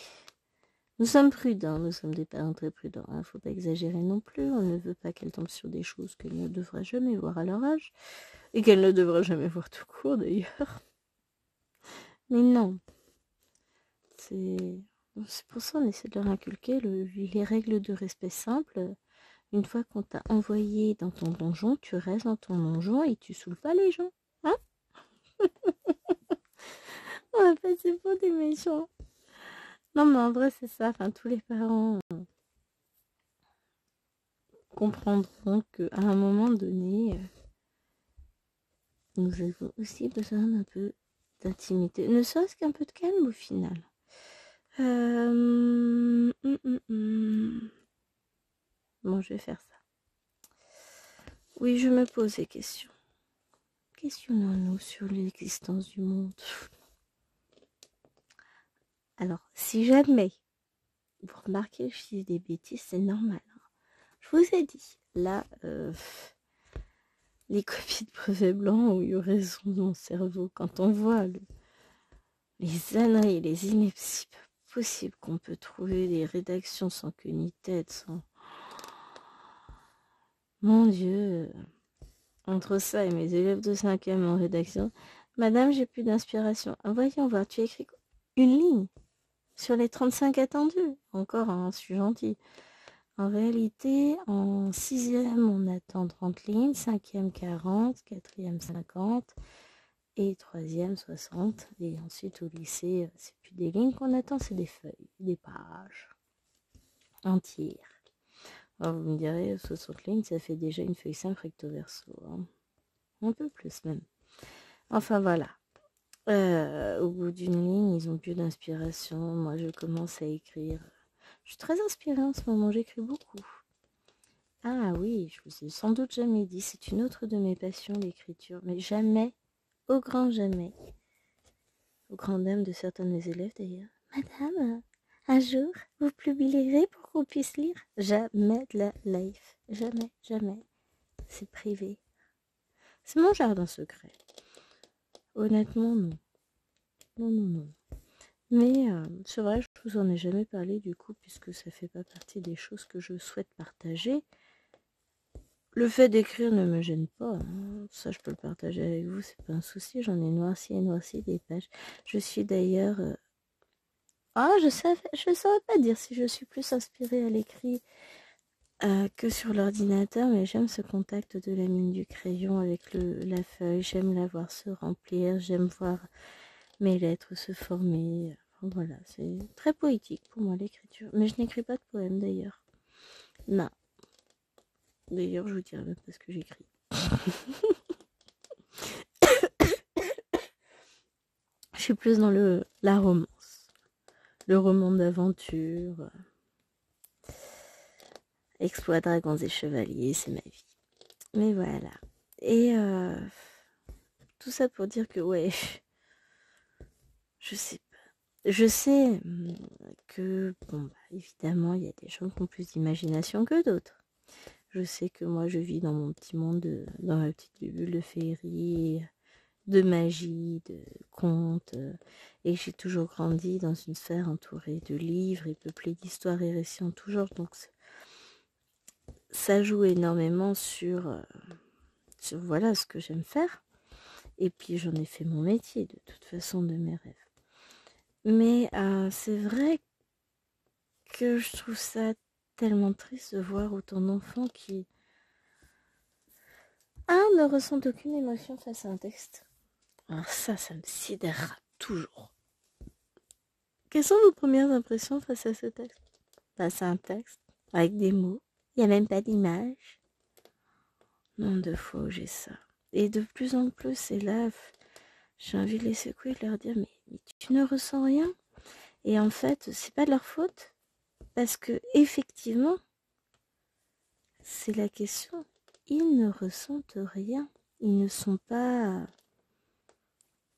Nous sommes prudents, nous sommes des parents très prudents, hein, faut pas exagérer non plus, on ne veut pas qu'elle tombe sur des choses qu'elle ne devrait jamais voir à leur âge, et qu'elle ne devrait jamais voir tout court d'ailleurs. Mais non. C'est pour ça qu'on essaie de leur inculquer les règles de respect simples. Une fois qu'on t'a envoyé dans ton donjon, tu restes dans ton donjon et tu saoules pas les gens. Hein? On va passer pour des méchants. Non, mais en vrai, c'est ça. Enfin, tous les parents comprendront qu'à un moment donné, nous avons aussi besoin d'un peu d'intimité, ne serait-ce qu'un peu de calme au final. Bon, je vais faire ça. Oui, je me pose des questions. Questionnons-nous sur l'existence du monde. Alors, si jamais vous remarquez que je dis des bêtises, c'est normal. Hein. Je vous ai dit, là, les copies de brevets blancs ont eu raison de mon cerveau. Quand on voit les âneries, les inepties possibles qu'on peut trouver, des rédactions sans queue ni tête, sans... Mon Dieu, entre ça et mes élèves de 5e en rédaction, Madame, j'ai plus d'inspiration. Ah, voyons voir, tu écris une ligne sur les 35 attendus. Encore, hein, je suis gentille. En réalité, en 6e, on attend 30 lignes, 5e 40, 4e 50 et 3e 60. Et ensuite, au lycée, c'est plus des lignes qu'on attend, c'est des feuilles, des pages entières. Alors, vous me direz, 60 lignes, ça fait déjà une feuille 5 recto verso. Hein. Un peu plus même. Enfin, voilà. Au bout d'une ligne, ils ont plus d'inspiration. Moi, je commence à écrire. Je suis très inspirée en ce moment, j'écris beaucoup. Ah oui, je vous ai sans doute jamais dit, c'est une autre de mes passions, l'écriture. Mais jamais, au grand jamais, au grand dam de certains de mes élèves d'ailleurs. Madame, un jour, vous publierez pour qu'on puisse lire? Jamais de la life. Jamais, jamais. C'est privé. C'est mon jardin secret. Honnêtement, non. Non. Mais c'est vrai, je vous en ai jamais parlé du coup, puisque ça fait pas partie des choses que je souhaite partager. Le fait d'écrire ne me gêne pas. Hein. Ça, je peux le partager avec vous, c'est pas un souci. J'en ai noirci et noirci des pages. Je suis d'ailleurs... je saurais pas dire si je suis plus inspirée à l'écrit que sur l'ordinateur, mais j'aime ce contact de la mine du crayon avec la feuille. J'aime la voir se remplir, j'aime voir mes lettres se former. Enfin, voilà, c'est très poétique pour moi l'écriture. Mais je n'écris pas de poèmes d'ailleurs. Non. D'ailleurs, je vous dirai même pas ce que j'écris. Je suis plus dans la romance. Le roman d'aventure. Exploits, dragons et chevaliers, c'est ma vie. Mais voilà. Et tout ça pour dire que ouais, je sais pas. Je sais que, bon, bah, évidemment, il y a des gens qui ont plus d'imagination que d'autres. Je sais que moi, je vis dans mon petit monde, dans ma petite bulle de féerie, de magie, de contes, et j'ai toujours grandi dans une sphère entourée de livres et peuplée d'histoires et récits en tout genre. Donc, ça joue énormément sur voilà ce que j'aime faire. Et puis, j'en ai fait mon métier, de toute façon, de mes rêves. Mais c'est vrai que je trouve ça tellement triste de voir autant d'enfants qui ne ressentent aucune émotion face à un texte. Alors ça me sidérera toujours. Quelles sont vos premières impressions face à ce texte? Face à un texte avec des mots. Il n'y a même pas d'image. Nombre de fois où j'ai ça. Et de plus en plus, c'est là, j'ai envie de les secouer et de leur dire mais tu ne ressens rien. Et en fait, c'est pas de leur faute. Parce que effectivement, c'est la question. Ils ne ressentent rien. Ils ne sont pas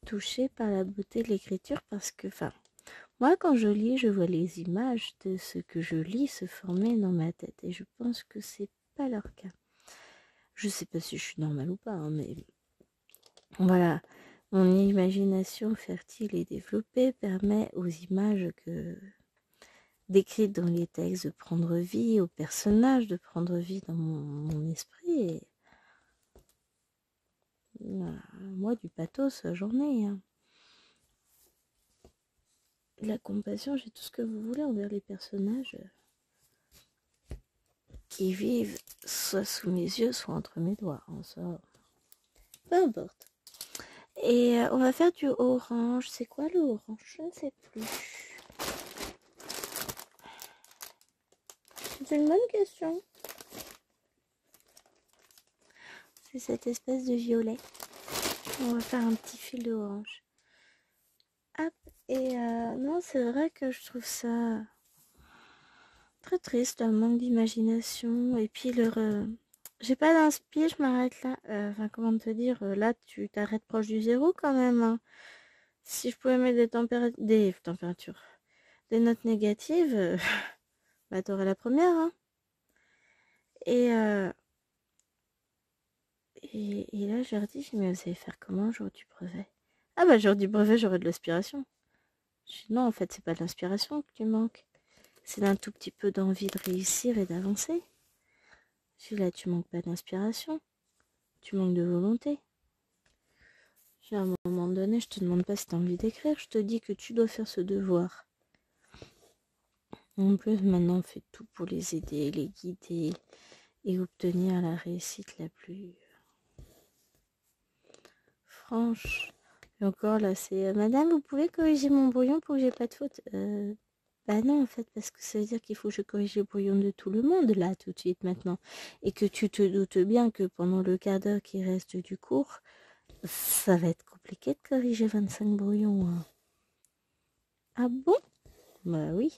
touchés par la beauté de l'écriture parce que, moi quand je lis, je vois les images de ce que je lis se former dans ma tête et je pense que c'est pas leur cas. Je sais pas si je suis normale ou pas, hein, mais voilà. Mon imagination fertile et développée permet aux images décrites dans les textes de prendre vie, aux personnages de prendre vie dans mon esprit. Et moi, du pathos, j'en ai. Hein. La compassion, j'ai tout ce que vous voulez envers les personnages qui vivent soit sous mes yeux, soit entre mes doigts. Hein, ça, peu importe. Et on va faire du orange. C'est quoi le orange? Je ne sais plus. C'est une bonne question. C'est cette espèce de violet. On va faire un petit fil d'orange. Et non, c'est vrai que je trouve ça très triste, le manque d'imagination. Et puis j'ai pas d'inspi, je m'arrête là. Enfin, comment te dire, là tu t'arrêtes proche du zéro quand même, hein. Si je pouvais mettre des températures, des notes négatives, bah t'aurais la première, hein. Et, euh, et là, je leur dis, mais vous allez faire comment jour du brevet? Ah bah jour du brevet, j'aurai de l'aspiration. Je dis, non, en fait, c'est pas de l'inspiration que tu manques. C'est d'un tout petit peu d'envie de réussir et d'avancer. Je dis, là, tu manques pas d'inspiration. Tu manques de volonté. Je dis, à un moment donné, je te demande pas si tu as envie d'écrire. Je te dis que tu dois faire ce devoir. En plus, maintenant, on fait tout pour les aider, les guider et obtenir la réussite la plus franche. Et encore là, c'est Madame, vous pouvez corriger mon brouillon pour que j'ai pas de faute. Bah non, en fait, parce que ça veut dire qu'il faut que je corrige le brouillon de tout le monde, là, tout de suite, maintenant. Et que tu te doutes bien que pendant le quart d'heure qui reste du cours, ça va être compliqué de corriger 25 brouillons, hein. Ah bon? Bah oui.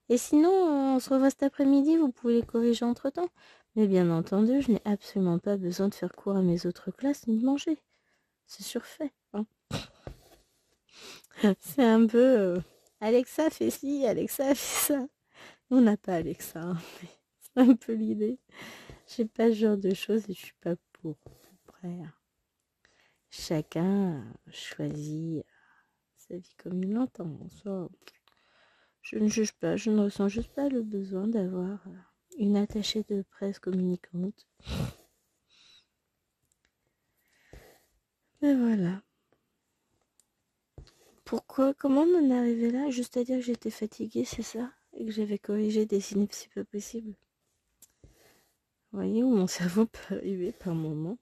Et sinon, on se revoit cet après-midi, vous pouvez les corriger entre-temps. Mais bien entendu, je n'ai absolument pas besoin de faire cours à mes autres classes ni de manger. C'est surfait, hein. C'est un peu Alexa fait ci, Alexa fait ça. On n'a pas Alexa, hein, mais c'est un peu l'idée. J'ai pas ce genre de choses et je suis pas pour. Après, chacun choisit sa vie comme il l'entend. Ça, je ne juge pas, je ne ressens juste pas le besoin d'avoir une attachée de presse communicante. Mais voilà. Pourquoi, comment on en est arrivé là? Juste à dire que j'étais fatiguée, c'est ça? Et que j'avais corrigé des synapses pas possibles. Vous voyez où mon cerveau peut arriver par moments.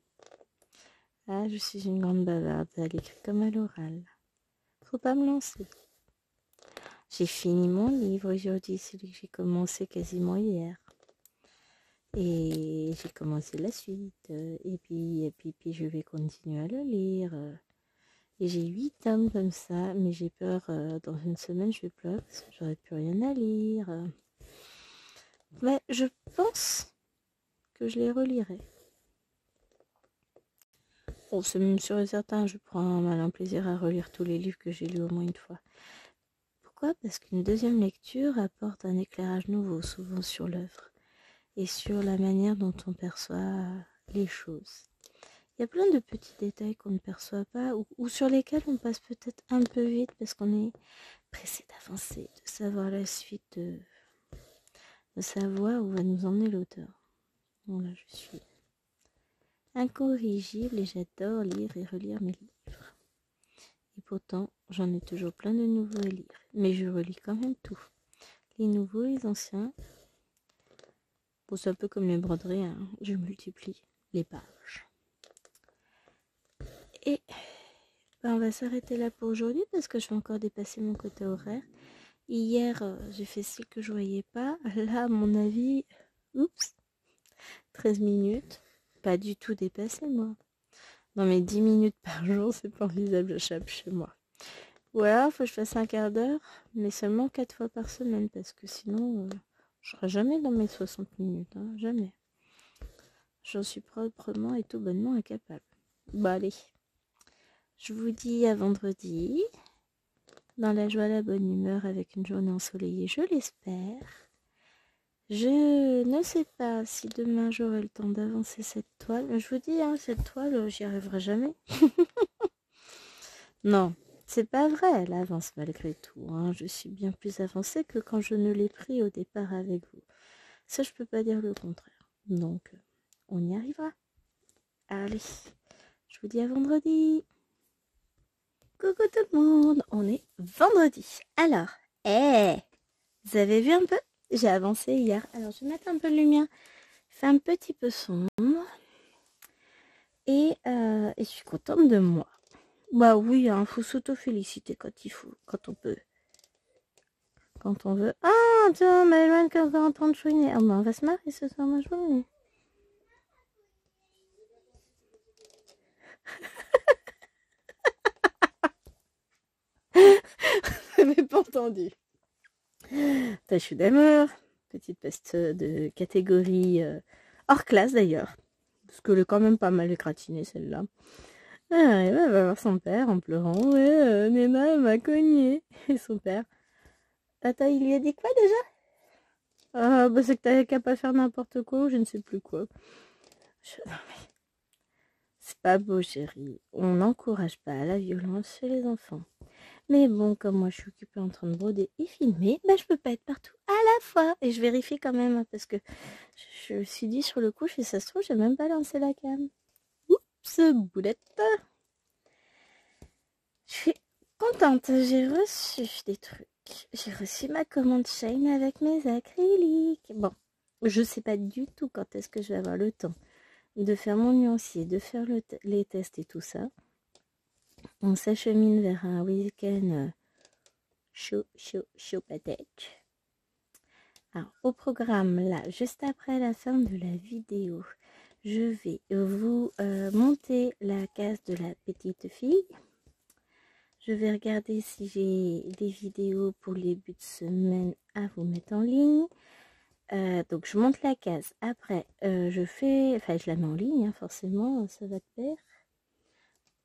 Ah, je suis une grande bavarde, à l'écrit comme à l'oral. Faut pas me lancer. J'ai fini mon livre aujourd'hui, celui que j'ai commencé quasiment hier. Et j'ai commencé la suite. Et puis je vais continuer à le lire. Et j'ai 8 tomes comme ça, mais j'ai peur, dans une semaine, je vais pleurer parce que j'aurai plus rien à lire. Mais je pense que je les relirai. Bon, c'est même sûr et certain, je prends un malin plaisir à relire tous les livres que j'ai lus au moins une fois. Pourquoi? Parce qu'une deuxième lecture apporte un éclairage nouveau, souvent sur l'œuvre, et sur la manière dont on perçoit les choses. Il y a plein de petits détails qu'on ne perçoit pas, ou sur lesquels on passe peut-être un peu vite, parce qu'on est pressé d'avancer, de savoir la suite, de savoir où va nous emmener l'auteur. Bon, là, je suis incorrigible et j'adore lire et relire mes livres. Et pourtant, j'en ai toujours plein de nouveaux à lire. Mais je relis quand même tout. Les nouveaux, les anciens. Bon, c'est un peu comme les broderies, hein. Je multiplie les pages. Et ben, on va s'arrêter là pour aujourd'hui parce que je vais encore dépasser mon côté horaire. Hier, j'ai fait ce que je voyais pas. Là, à mon avis, oups, 13 minutes. Pas du tout dépassé, moi. Non, mais 10 minutes par jour, c'est pas envisageable chez moi. Ou alors, il faut que je fasse un quart d'heure, mais seulement 4 fois par semaine, parce que sinon, je serai jamais dans mes 60 minutes, hein, jamais. J'en suis proprement et tout bonnement incapable. Bon, allez. Je vous dis à vendredi, dans la joie, la bonne humeur, avec une journée ensoleillée, je l'espère. Je ne sais pas si demain j'aurai le temps d'avancer cette toile. Mais je vous dis, hein, cette toile, j'y arriverai jamais. Non, c'est pas vrai, elle avance malgré tout, hein. Je suis bien plus avancée que quand je ne l'ai pris au départ avec vous. Ça, je peux pas dire le contraire. Donc, on y arrivera. Allez, je vous dis à vendredi. Coucou tout le monde, on est vendredi. Alors, vous avez vu un peu? J'ai avancé hier. Alors, je vais mettre un peu de lumière. Il fait un petit peu sombre. Et je suis contente de moi. Bah oui, hein, faut s'auto-féliciter quand il faut, quand on peut. Quand on veut. Ah, tiens, Maëlène qui est encore en train de chouiner. Ah, bah, on va se marrer ce soir, moi je vous le dis. entendu. Tâche d'amour, petite peste de catégorie hors classe d'ailleurs. Parce qu'elle est quand même pas mal gratinée celle-là. Elle va voir son père en pleurant. Ouais, Nena m'a cogné. Et son père. Attends, il lui a dit quoi déjà? Bah c'est que t'avais qu'à pas faire n'importe quoi ou je ne sais plus quoi. Non, mais c'est pas beau, chérie. On n'encourage pas la violence chez les enfants. Mais bon, comme moi je suis occupée en train de broder et filmer, bah je peux pas être partout à la fois. Et je vérifie quand même, parce que je me suis dit sur le coup, si ça se trouve, j'ai même pas lancé la cam. Oups, boulette. Je suis contente, j'ai reçu des trucs. J'ai reçu ma commande Shine avec mes acryliques. Bon, je sais pas du tout quand est-ce que je vais avoir le temps de faire mon nuancier, de faire les tests et tout ça. On s'achemine vers un week-end chaud patate. Alors, au programme, là, juste après la fin de la vidéo, je vais vous monter la case de la petite fille. Je vais regarder si j'ai des vidéos pour les buts de semaine à vous mettre en ligne. Donc, je monte la case. Après, je la mets en ligne, hein, forcément, ça va de pair.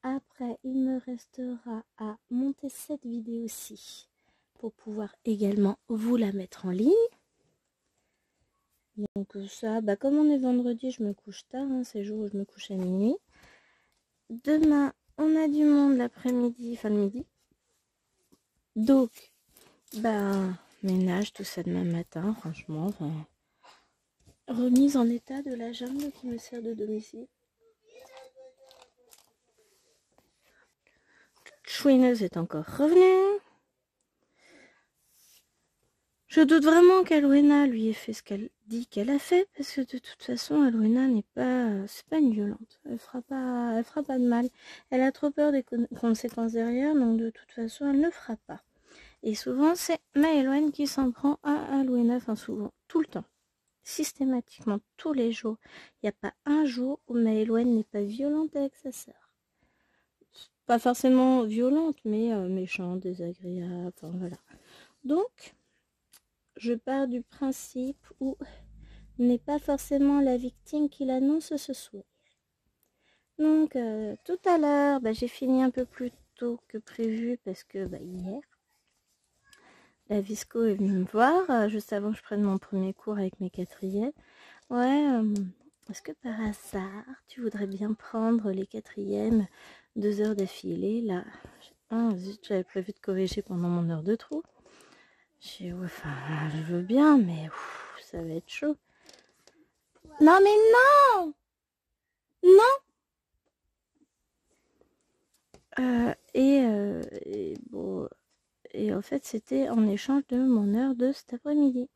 Après, il me restera à monter cette vidéo-ci pour pouvoir également vous la mettre en ligne. Donc ça, comme on est vendredi, je me couche tard, hein, c'est le jour où je me couche à minuit. Demain, on a du monde l'après-midi, fin de midi. Donc, ménage, tout ça demain matin, franchement. Remise en état de la jungle qui me sert de domicile. Chouineuse est encore revenue. Je doute vraiment qu'Alwena lui ait fait ce qu'elle dit qu'elle a fait, parce que de toute façon, Alwena c'est pas une violente. Elle fera pas de mal. Elle a trop peur des conséquences derrière, donc de toute façon, elle ne fera pas. Et souvent, c'est Maëlwen qui s'en prend à Alwena, enfin souvent, tout le temps. Systématiquement, tous les jours. Il n'y a pas un jour où Maëlwen n'est pas violente avec sa sœur. Pas forcément violente, mais méchante, désagréable, enfin voilà. Donc, je pars du principe où n'est pas forcément la victime qui l'annonce ce soir. Donc, tout à l'heure, j'ai fini un peu plus tôt que prévu parce que hier, la Visco est venue me voir juste avant que je prenne mon premier cours avec mes quatrièmes. Ouais, est-ce que par hasard, tu voudrais bien prendre les quatrièmes 2 heures d'affilée là? J'avais prévu de corriger pendant mon heure de trou. J'ai dit, ouais, je veux bien, mais ça va être chaud. Non, mais non! Non! Et en fait, c'était en échange de mon heure de cet après-midi.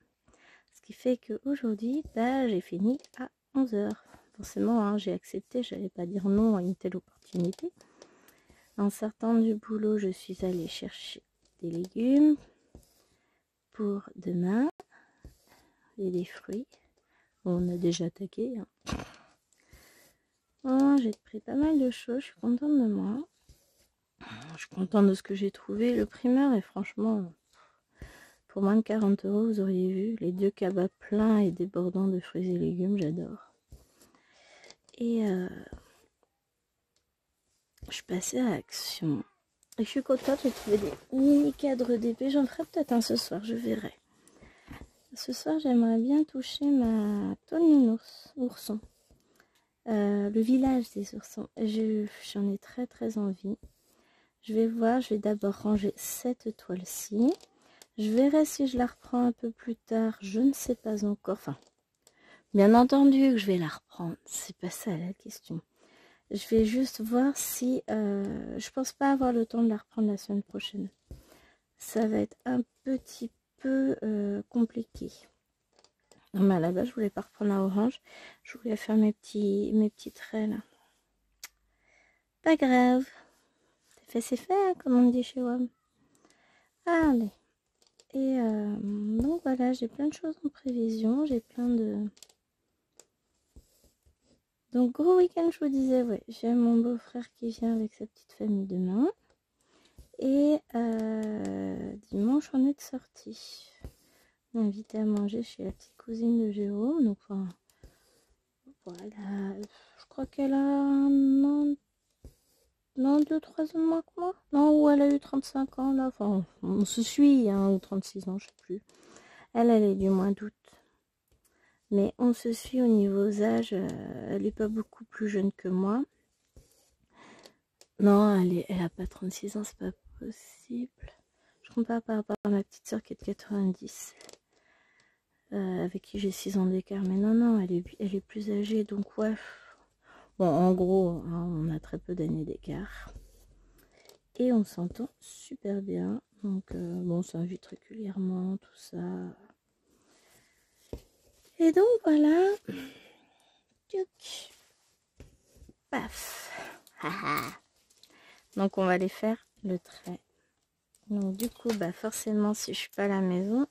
Ce qui fait qu'aujourd'hui, j'ai fini à 11h. Forcément, hein, j'ai accepté, j'allais pas dire non à une telle opportunité. En sortant du boulot, je suis allée chercher des légumes pour demain et des fruits. On a déjà attaqué. Hein. Oh, j'ai pris pas mal de choses, je suis contente de moi. Je suis contente de ce que j'ai trouvé. Le primeur est franchement, pour moins de 40 €, vous auriez vu, les 2 cabas pleins et débordants de fruits et légumes, j'adore. Et je suis passée à Action. Et je suis contente, j'ai trouvé des mini cadres d'épée. J'en ferai peut-être un ce soir, je verrai. Ce soir, j'aimerais bien toucher ma Tony ourson. Le village des oursons. J'en ai très très envie. Je vais voir, je vais d'abord ranger cette toile-ci. Je verrai si je la reprends un peu plus tard, je ne sais pas encore. Enfin, bien entendu que je vais la reprendre, c'est pas ça la question. Je vais juste voir si... je pense pas avoir le temps de la reprendre la semaine prochaine. Ça va être un petit peu compliqué. Non, mais à la base, je voulais pas reprendre la orange. Je voulais faire mes petits traits là. Pas grave. C'est fait, c'est fait, hein, comme on dit chez WOM. Allez. Et donc voilà, j'ai plein de choses en prévision. J'ai plein de... Donc gros week-end, je vous disais, ouais. J'ai mon beau-frère qui vient avec sa petite famille demain. Et dimanche, dimanche, on est de sortie. On est invité à manger chez la petite cousine de Jérôme. Donc, enfin, voilà. Je crois qu'elle a un an, non, 2-3 ans de moins que moi. Non, ou elle a eu 35 ans, là. Enfin, on se suit, hein, ou 36 ans, je sais plus. Elle est du mois d'août. Mais on se suit au niveau âge. Elle n'est pas beaucoup plus jeune que moi. Non, elle a pas 36 ans, c'est pas possible. Je compte pas par rapport à ma petite soeur qui est de 90. Avec qui j'ai 6 ans d'écart. Mais non, elle est plus âgée. Donc ouais. Bon, en gros, hein, on a très peu d'années d'écart. Et on s'entend super bien. Donc bon, on s'invite régulièrement, tout ça. Et donc voilà. Tchouk. Paf. Donc on va aller faire le trait. Donc du coup, bah forcément, si je suis pas à la maison,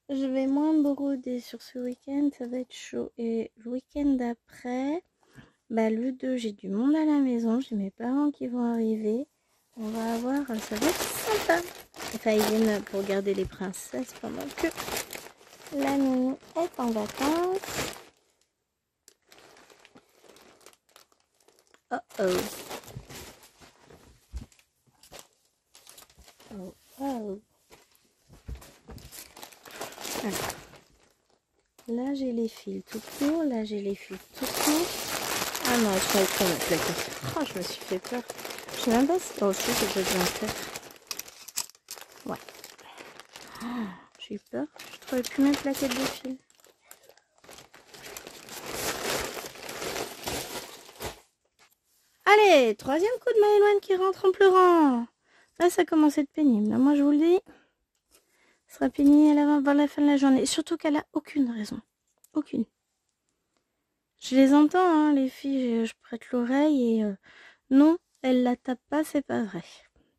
je vais moins broder sur ce week-end, ça va être chaud. Et le week-end d'après, bah le 2, j'ai du monde à la maison, j'ai mes parents qui vont arriver. On va avoir, ça va être sympa. Enfin, ils viennent pour garder les princesses pendant que la nounou est en vacances. Oh oh. Oh oh. Alors. Là, j'ai les fils tout courts. Là, j'ai les fils tout courts. Ah non, je croyais qu'on a plaqué. Oh, je me suis fait peur. Je sais même pas si... Oh, si, j'ai déjà bien fait. Ouais. Oh, j'ai eu peur. Je trouvais plus mes plaquettes de fil. Allez, troisième coup de Maëloine qui rentre en pleurant. Là, ça commence à être pénible. Là, moi, je vous le dis. Ce sera fini avant la fin de la journée. Et surtout qu'elle a aucune raison. Aucune. Je les entends, hein, les filles. Je prête l'oreille et... non, elle la tape pas, c'est pas vrai.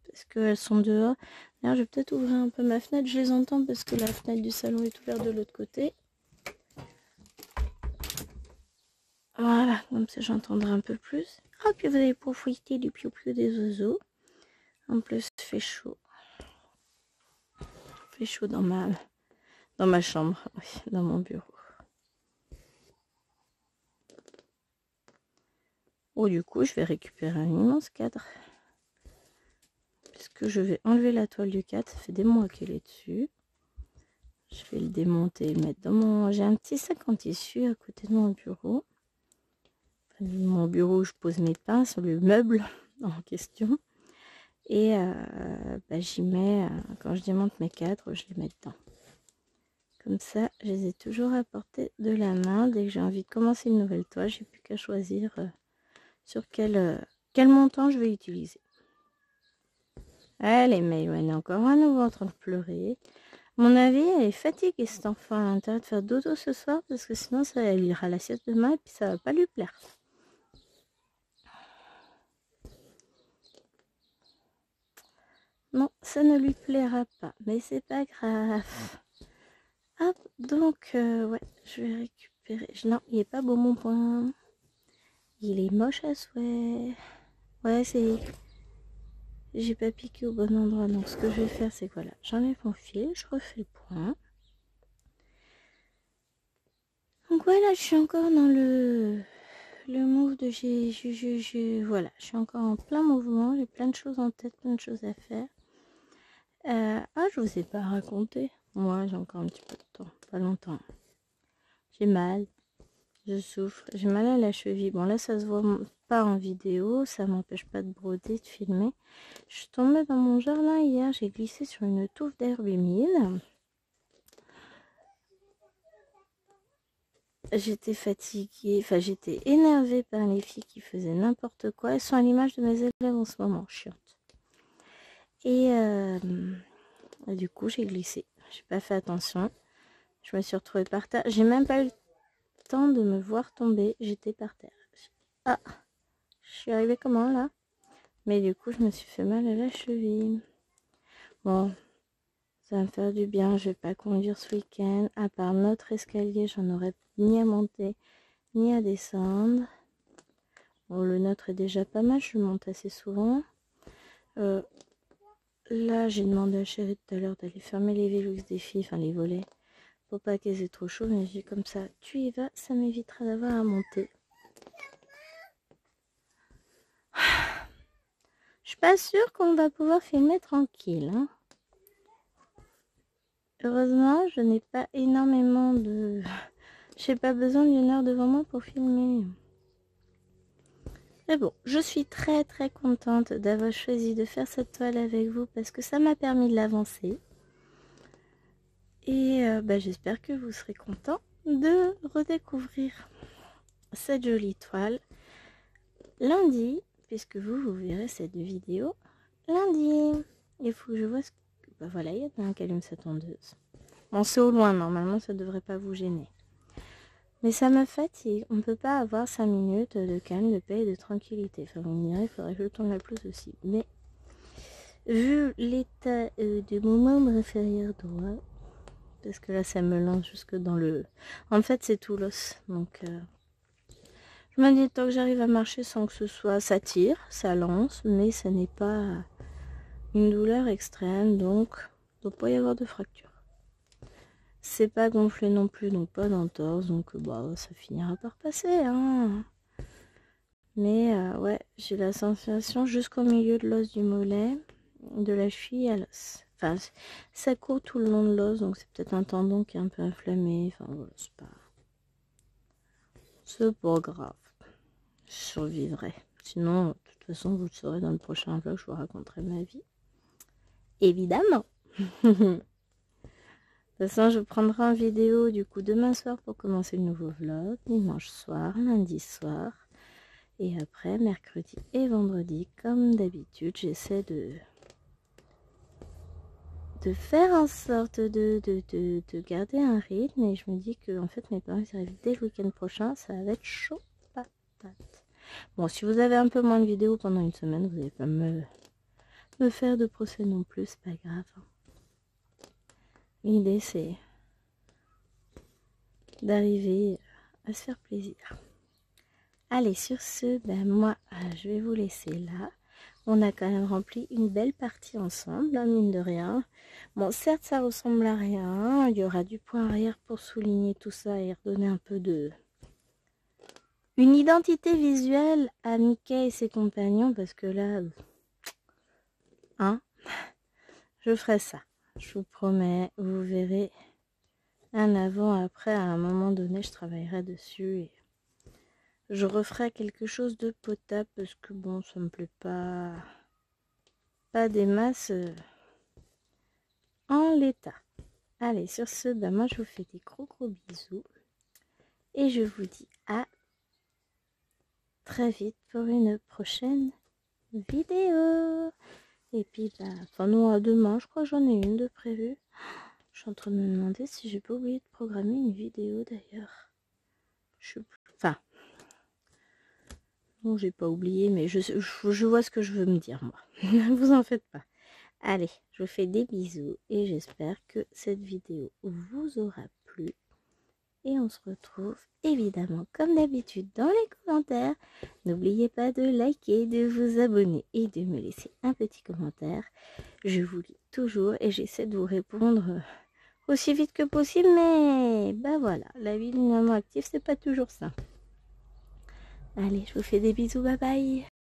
Parce qu'elles sont dehors. D'ailleurs, je vais peut-être ouvrir un peu ma fenêtre. Je les entends parce que la fenêtre du salon est ouverte de l'autre côté. Voilà, comme ça j'entendrai un peu plus. Ah, puis vous allez profiter du piou-piou des oiseaux. En plus, il fait chaud. Il fait chaud dans ma chambre, oui, dans mon bureau. Oh, du coup, je vais récupérer un immense cadre. Puisque je vais enlever la toile du cadre. Ça fait des mois qu'elle est dessus. Je vais le démonter et le mettre dans mon... J'ai un petit sac en tissu à côté de mon bureau. Enfin, mon bureau où je pose mes pinces, le meuble en question. Et bah, j'y mets, quand je démonte mes cadres, je les mets dedans. Comme ça, je les ai toujours à portée de la main. Dès que j'ai envie de commencer une nouvelle toile, j'ai plus qu'à choisir sur quel montant je vais utiliser. Allez, Maëloine, elle est encore à nouveau en train de pleurer. À mon avis, elle est fatiguée, cet enfant. Elle a intérêt de faire dodo ce soir parce que sinon, elle ira la sieste demain et puis ça va pas lui plaire. Non, ça ne lui plaira pas, mais c'est pas grave. Hop, donc, ouais, je vais récupérer. Non, il est pas beau mon point. Il est moche à souhait. Ouais, c'est... J'ai pas piqué au bon endroit. Donc, ce que je vais faire, c'est que voilà, j'enlève mon fil, je refais le point. Donc, voilà, je suis encore dans le move de voilà, je suis encore en plein mouvement. J'ai plein de choses en tête, plein de choses à faire. Je vous ai pas raconté. Moi, j'ai encore un petit peu de temps, pas longtemps. J'ai mal. Je souffre, j'ai mal à la cheville. Bon là ça se voit pas en vidéo, ça m'empêche pas de broder, de filmer. Je suis tombée dans mon jardin hier, j'ai glissé sur une touffe d'herbe humide. J'étais fatiguée, enfin j'étais énervée par les filles qui faisaient n'importe quoi. Elles sont à l'image de mes élèves en ce moment, chiantes. Et du coup j'ai glissé, j'ai pas fait attention. Je me suis retrouvée par terre, j'ai même pas eu le temps de me voir tomber, j'étais par terre. Ah, je suis arrivée comment là? Mais du coup, je me suis fait mal à la cheville. Bon, ça va me faire du bien. Je vais pas conduire ce week-end. À part notre escalier, j'en aurais ni à monter, ni à descendre. Bon, le nôtre est déjà pas mal. Je le monte assez souvent. Là, là, j'ai demandé à Chérie tout à l'heure d'aller fermer les Velux des filles, enfin les volets, pour pas qu'elles aient trop chaud, mais j'ai comme ça, tu y vas, ça m'évitera d'avoir à monter. Je suis pas sûre qu'on va pouvoir filmer tranquille, hein. Heureusement, je n'ai pas énormément de... J'ai pas besoin d'une heure devant moi pour filmer. Mais bon, je suis très très contente d'avoir choisi de faire cette toile avec vous parce que ça m'a permis de l'avancer. Et j'espère que vous serez contents de redécouvrir cette jolie toile lundi, puisque vous verrez cette vidéo lundi. Il faut que je vois ce que... Bah voilà, il y a un qui allume sa tondeuse. Bon, c'est au loin, normalement ça ne devrait pas vous gêner. Mais ça me fatigue, on ne peut pas avoir 5 minutes de calme, de paix et de tranquillité. Enfin, vous me direz, il faudrait que je tourne la pelouse aussi. Mais vu l'état de mon membre inférieur droit, parce que là ça me lance jusque dans le... En fait c'est tout l'os, donc je me dis tant que j'arrive à marcher sans que ce soit... Ça tire, ça lance, mais ça n'est pas une douleur extrême, donc il ne doit pas y avoir de fracture. C'est pas gonflé non plus, donc pas d'entorse, donc ça finira par passer, hein. Mais ouais, j'ai la sensation jusqu'au milieu de l'os du mollet, de la cheville à l'os. Enfin, ça court tout le long de l'os, donc c'est peut-être un tendon qui est un peu inflammé. Enfin voilà, c'est pas grave. Je survivrai. Sinon, de toute façon, vous le saurez dans le prochain vlog, je vous raconterai ma vie. Évidemment. De toute façon, je prendrai en vidéo du coup demain soir pour commencer le nouveau vlog, dimanche soir, lundi soir, et après mercredi et vendredi, comme d'habitude, j'essaie de faire en sorte de garder un rythme, et je me dis que en fait mes parents arrivent dès le week-end prochain, ça va être chaud patate. Bon, si vous avez un peu moins de vidéos pendant une semaine, vous n'allez pas me faire de procès non plus, c'est pas grave. L'idée c'est d'arriver à se faire plaisir. Allez, sur ce, moi je vais vous laisser là. On a quand même rempli une belle partie ensemble, hein, mine de rien. Bon, certes ça ressemble à rien, il y aura du point arrière pour souligner tout ça et redonner un peu de... une identité visuelle à Mickey et ses compagnons, parce que là, hein, je ferai ça. Je vous promets, vous verrez un avant-après, à un moment donné, je travaillerai dessus et je referai quelque chose de potable parce que bon, ça me plaît pas des masses en l'état. Allez, sur ce, moi je vous fais des gros bisous et je vous dis à très vite pour une prochaine vidéo. Et puis non, à demain, je crois que j'en ai une de prévue. Je suis en train de me demander si j'ai pas oublié de programmer une vidéo d'ailleurs. Enfin, non, j'ai pas oublié, mais je vois ce que je veux me dire, moi. Ne vous en faites pas. Allez, je vous fais des bisous et j'espère que cette vidéo vous aura plu. Et on se retrouve évidemment comme d'habitude dans les commentaires. N'oubliez pas de liker, de vous abonner et de me laisser un petit commentaire. Je vous lis toujours et j'essaie de vous répondre aussi vite que possible, mais voilà, la vie d'une maman active, c'est pas toujours simple. Allez, je vous fais des bisous, bye bye.